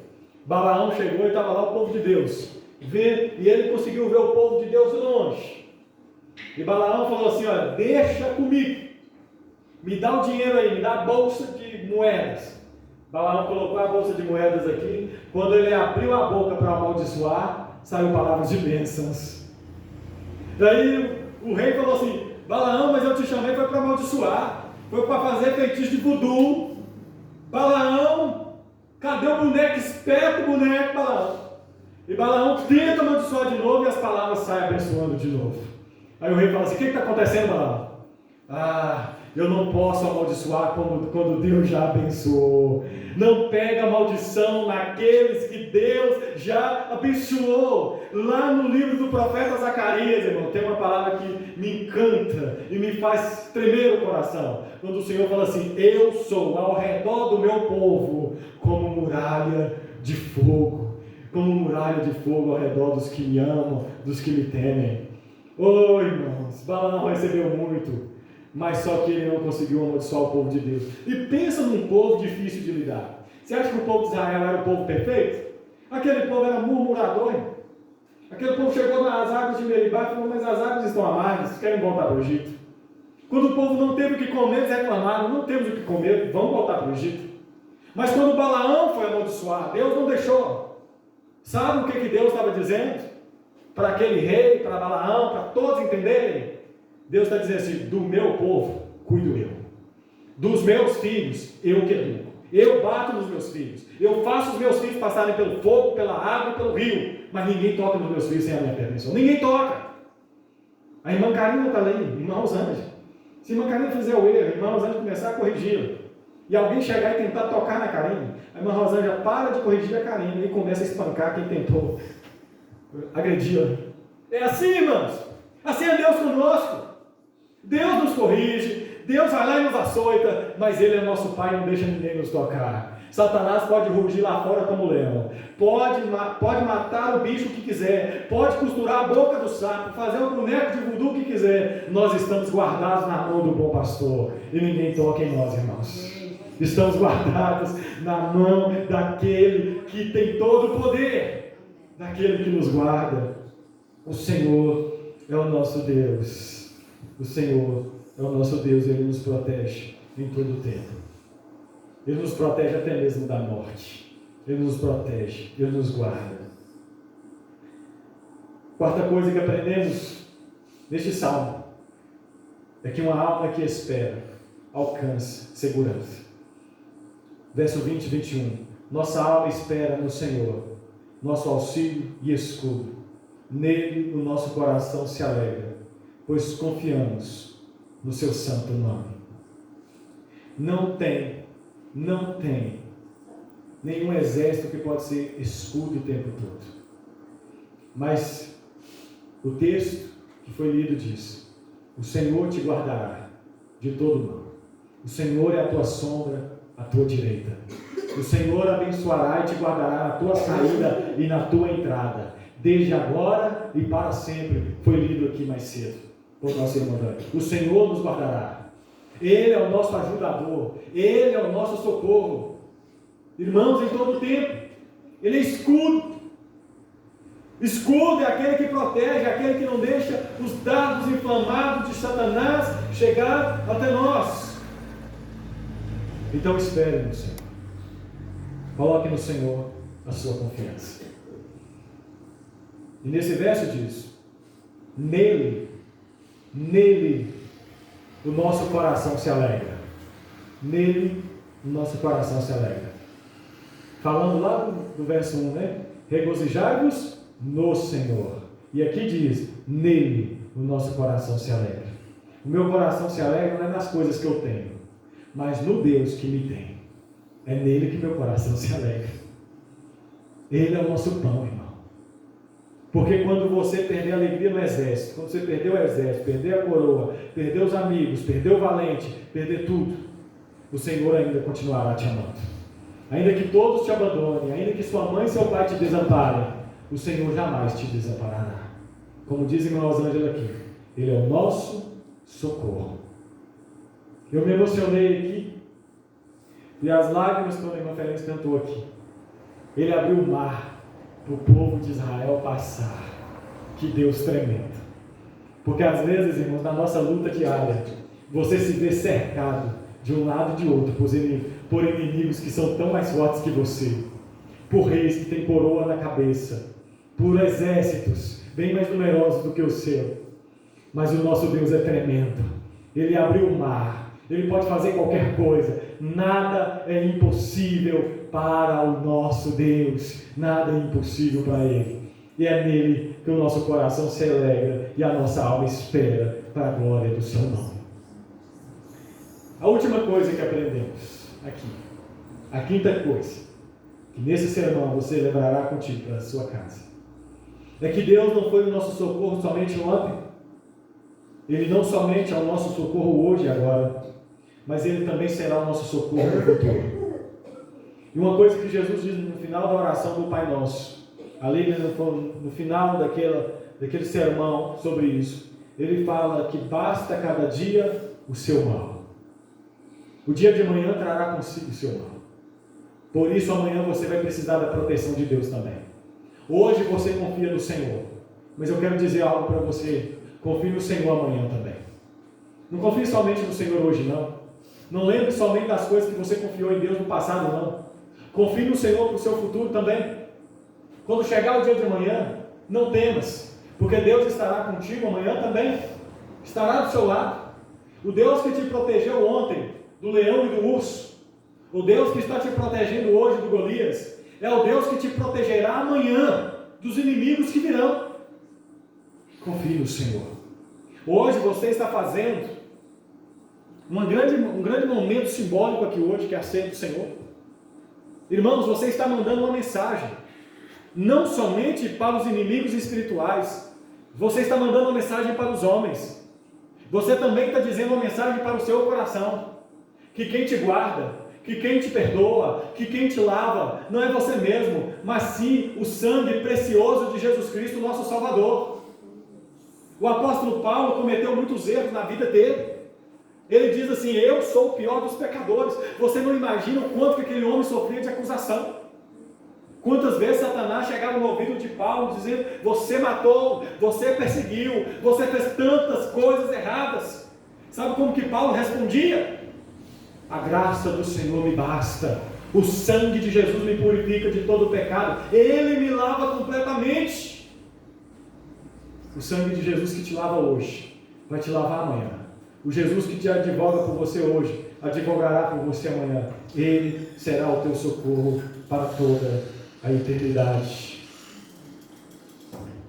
Balaão chegou e estava lá o povo de Deus. E ele conseguiu ver o povo de Deus longe. E Balaão falou assim: olha, deixa comigo. Me dá o dinheiro aí, me dá a bolsa de moedas. Balaão colocou a bolsa de moedas aqui. Quando ele abriu a boca para amaldiçoar, saiu palavras de bênçãos. Daí o rei falou assim: Balaão, mas eu te chamei foi para amaldiçoar, foi para fazer feitiço de voodoo. Balaão, cadê o boneco? Esperto o boneco, Balaão. E Balaão tenta amaldiçoar de novo e as palavras saem abençoando de novo. Aí o rei fala assim: o que está acontecendo, Balaão? Eu não posso amaldiçoar quando Deus já abençoou. Não pega a maldição naqueles que Deus já abençoou. Lá no livro do profeta Zacarias, irmão, tem uma palavra que me encanta e me faz tremer o coração. Quando o Senhor fala assim: eu sou ao redor do meu povo como muralha de fogo. Como muralha de fogo ao redor dos que me amam, dos que me temem. Oh, irmãos, Balaão recebeu muito, mas só que ele não conseguiu amaldiçoar o povo de Deus. E pensa num povo difícil de lidar. Você acha que o povo de Israel era o povo perfeito? Aquele povo era murmurador. Aquele povo chegou nas águas de Meribá e falou: mas as águas estão amargas, querem voltar para o Egito. Quando o povo não teve o que comer, eles reclamaram: não temos o que comer, vamos voltar para o Egito. Mas quando Balaão foi amaldiçoar, Deus não deixou. Sabe o que Deus estava dizendo? Para aquele rei, para Balaão, para todos entenderem. Deus está dizendo assim: do meu povo cuido eu, dos meus filhos eu que educo, eu bato nos meus filhos, eu faço os meus filhos passarem pelo fogo, pela água, pelo rio, mas ninguém toca nos meus filhos sem a minha permissão, ninguém toca. A irmã Karina está ali, irmã Rosângela. Se a irmã Karina fizer o erro, a irmã Rosângela começar a corrigi-la, e alguém chegar e tentar tocar na Karina, a irmã Rosângela para de corrigir a Karina e começa a espancar quem tentou agredi-la. É assim, irmãos, assim é Deus conosco. Deus nos corrige, Deus vai lá e nos açoita, mas Ele é nosso Pai e não deixa ninguém nos tocar. Satanás pode rugir lá fora como leão, pode matar o bicho que quiser, pode costurar a boca do sapo, fazer o boneco de voodoo que quiser. Nós estamos guardados na mão do bom pastor e ninguém toca em nós, irmãos. Estamos guardados na mão daquele que tem todo o poder, daquele que nos guarda. O Senhor é o nosso Deus. O Senhor é o nosso Deus, Ele nos protege em todo o tempo. Ele nos protege até mesmo da morte. Ele nos protege, Ele nos guarda. Quarta coisa que aprendemos neste salmo é que uma alma que espera alcança segurança. Verso 20 e 21. Nossa alma espera no Senhor, nosso auxílio e escudo. Nele o nosso coração se alegra, pois confiamos no seu santo nome. Não tem nenhum exército que pode ser escudo o tempo todo. Mas o texto que foi lido diz: o Senhor te guardará de todo mal. O Senhor é a tua sombra, à tua direita. O Senhor abençoará e te guardará na tua saída e na tua entrada, desde agora e para sempre. Foi lido aqui mais cedo por nosso irmão Dani. O Senhor nos guardará. Ele é o nosso ajudador, Ele é o nosso socorro. Irmãos, em todo o tempo, Ele é escudo. Escudo é aquele que protege, é aquele que não deixa os dardos inflamados de Satanás chegar até nós. Então espere no Senhor. Coloque no Senhor a sua confiança. E nesse verso diz: nele, o nosso coração se alegra. Nele, o nosso coração se alegra. Falando lá do verso 1, né? Regozijai-vos no Senhor. E aqui diz: nele, o nosso coração se alegra. O meu coração se alegra não é nas coisas que eu tenho, mas no Deus que me tem. É nele que meu coração se alegra. Ele é o nosso pão, irmão. Porque quando você perder a alegria no exército, quando você perder o exército, perder a coroa, perder os amigos, perder o valente, perder tudo, o Senhor ainda continuará te amando. Ainda que todos te abandonem, ainda que sua mãe e seu pai te desamparem, o Senhor jamais te desamparará. Como diz a irmã Rosângela aqui, Ele é o nosso socorro. Eu me emocionei aqui, e as lágrimas quando a irmã Félix cantou aqui. Ele abriu o mar para o povo de Israel passar. Que Deus tremendo. Porque às vezes, irmãos, na nossa luta diária, você se vê cercado de um lado e de outro por inimigos que são tão mais fortes que você, por reis que têm coroa na cabeça, por exércitos bem mais numerosos do que o seu. Mas o nosso Deus é tremendo. Ele abriu o mar, Ele pode fazer qualquer coisa. Nada é impossível para o nosso Deus, nada é impossível para Ele. E é nele que o nosso coração se alegra e a nossa alma espera para a glória do seu nome. A última coisa que aprendemos aqui, a quinta coisa, que nesse sermão você levará contigo para a sua casa, é que Deus não foi o nosso socorro somente ontem. Ele não somente é o nosso socorro hoje e agora, mas Ele também será o nosso socorro no futuro. E uma coisa que Jesus diz no final da oração do Pai Nosso, ali no final daquele sermão sobre isso, Ele fala que basta cada dia o seu mal. O dia de amanhã trará consigo o seu mal. Por isso amanhã você vai precisar da proteção de Deus também. Hoje você confia no Senhor, mas eu quero dizer algo para você: confie no Senhor amanhã também. Não confie somente no Senhor hoje, não. Não lembre somente das coisas que você confiou em Deus no passado, não. Confie no Senhor para o seu futuro também. Quando chegar o dia de amanhã, não temas, porque Deus estará contigo amanhã também. Estará do seu lado. O Deus que te protegeu ontem do leão e do urso, o Deus que está te protegendo hoje do Golias, é o Deus que te protegerá amanhã dos inimigos que virão. Confie no Senhor. Hoje você está fazendo um grande momento simbólico aqui hoje, que é a ceia do Senhor. Irmãos, você está mandando uma mensagem, não somente para os inimigos espirituais, você está mandando uma mensagem para os homens. Você também está dizendo uma mensagem para o seu coração, que quem te guarda, que quem te perdoa, que quem te lava, não é você mesmo, mas sim o sangue precioso de Jesus Cristo, nosso Salvador. O apóstolo Paulo cometeu muitos erros na vida dele. Ele diz assim: eu sou o pior dos pecadores. Você não imagina o quanto que aquele homem sofria de acusação. Quantas vezes Satanás chegava no ouvido de Paulo dizendo: você matou, você perseguiu, você fez tantas coisas erradas. Sabe como que Paulo respondia? A graça do Senhor me basta. O sangue de Jesus me purifica de todo pecado. Ele me lava completamente. O sangue de Jesus que te lava hoje vai te lavar amanhã. O Jesus que te advoga por você hoje advogará por você amanhã. Ele será o teu socorro para toda a eternidade.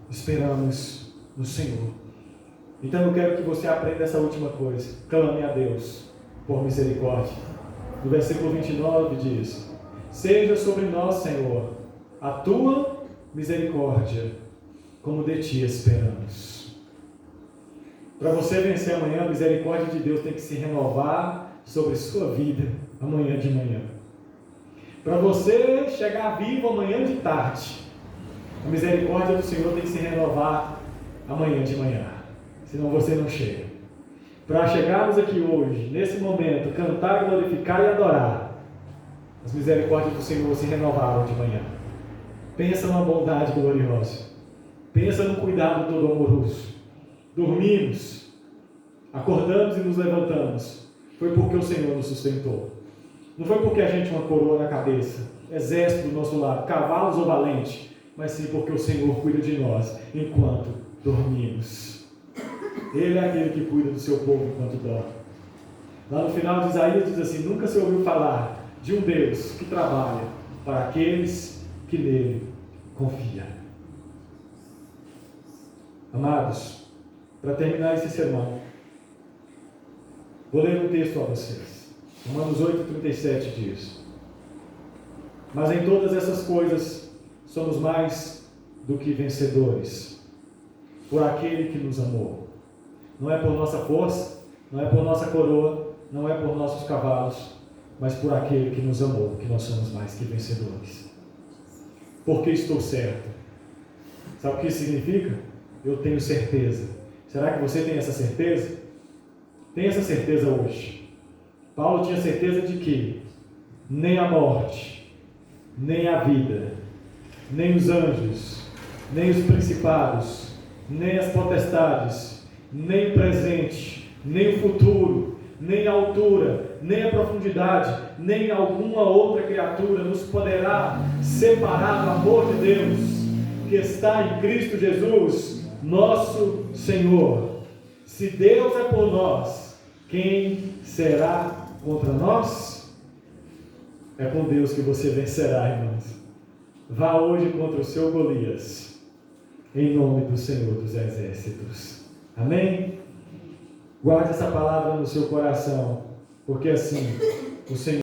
Esperamos no Senhor. Então eu quero que você aprenda essa última coisa. Clame a Deus por misericórdia. No versículo 29 diz: seja sobre nós, Senhor, a tua misericórdia, como de ti esperamos. Para você vencer amanhã, a misericórdia de Deus tem que se renovar sobre sua vida amanhã de manhã. Para você chegar vivo amanhã de tarde, a misericórdia do Senhor tem que se renovar amanhã de manhã, senão você não chega. Para chegarmos aqui hoje, nesse momento, cantar, glorificar e adorar, as misericórdias do Senhor se renovaram de manhã. Pensa numa bondade gloriosa, pensa num cuidado todo amoroso. Dormimos, acordamos e nos levantamos, foi porque o Senhor nos sustentou. Não foi porque a gente tinha uma coroa na cabeça, exército do nosso lado, cavalos ou valente, mas sim porque o Senhor cuida de nós enquanto dormimos. Ele é aquele que cuida do seu povo enquanto dorme. Lá no final de Isaías diz assim: nunca se ouviu falar de um Deus que trabalha para aqueles que nele confiam. Amados, para terminar esse sermão, vou ler um texto a vocês. Romanos 8,37 diz: mas em todas essas coisas somos mais do que vencedores, por aquele que nos amou. Não é por nossa força, não é por nossa coroa, não é por nossos cavalos, mas por aquele que nos amou, que nós somos mais que vencedores. Porque estou certo. Sabe o que isso significa? Eu tenho certeza. Será que você tem essa certeza? Tem essa certeza hoje. Paulo tinha certeza de que nem a morte, nem a vida, nem os anjos, nem os principados, nem as potestades, nem o presente, nem o futuro, nem a altura, nem a profundidade, nem alguma outra criatura nos poderá separar do amor de Deus que está em Cristo Jesus, nosso Senhor. Se Deus é por nós, quem será contra nós? É com Deus que você vencerá, irmãos. Vá hoje contra o seu Golias, em nome do Senhor dos Exércitos. Amém? Guarde essa palavra no seu coração, porque assim o Senhor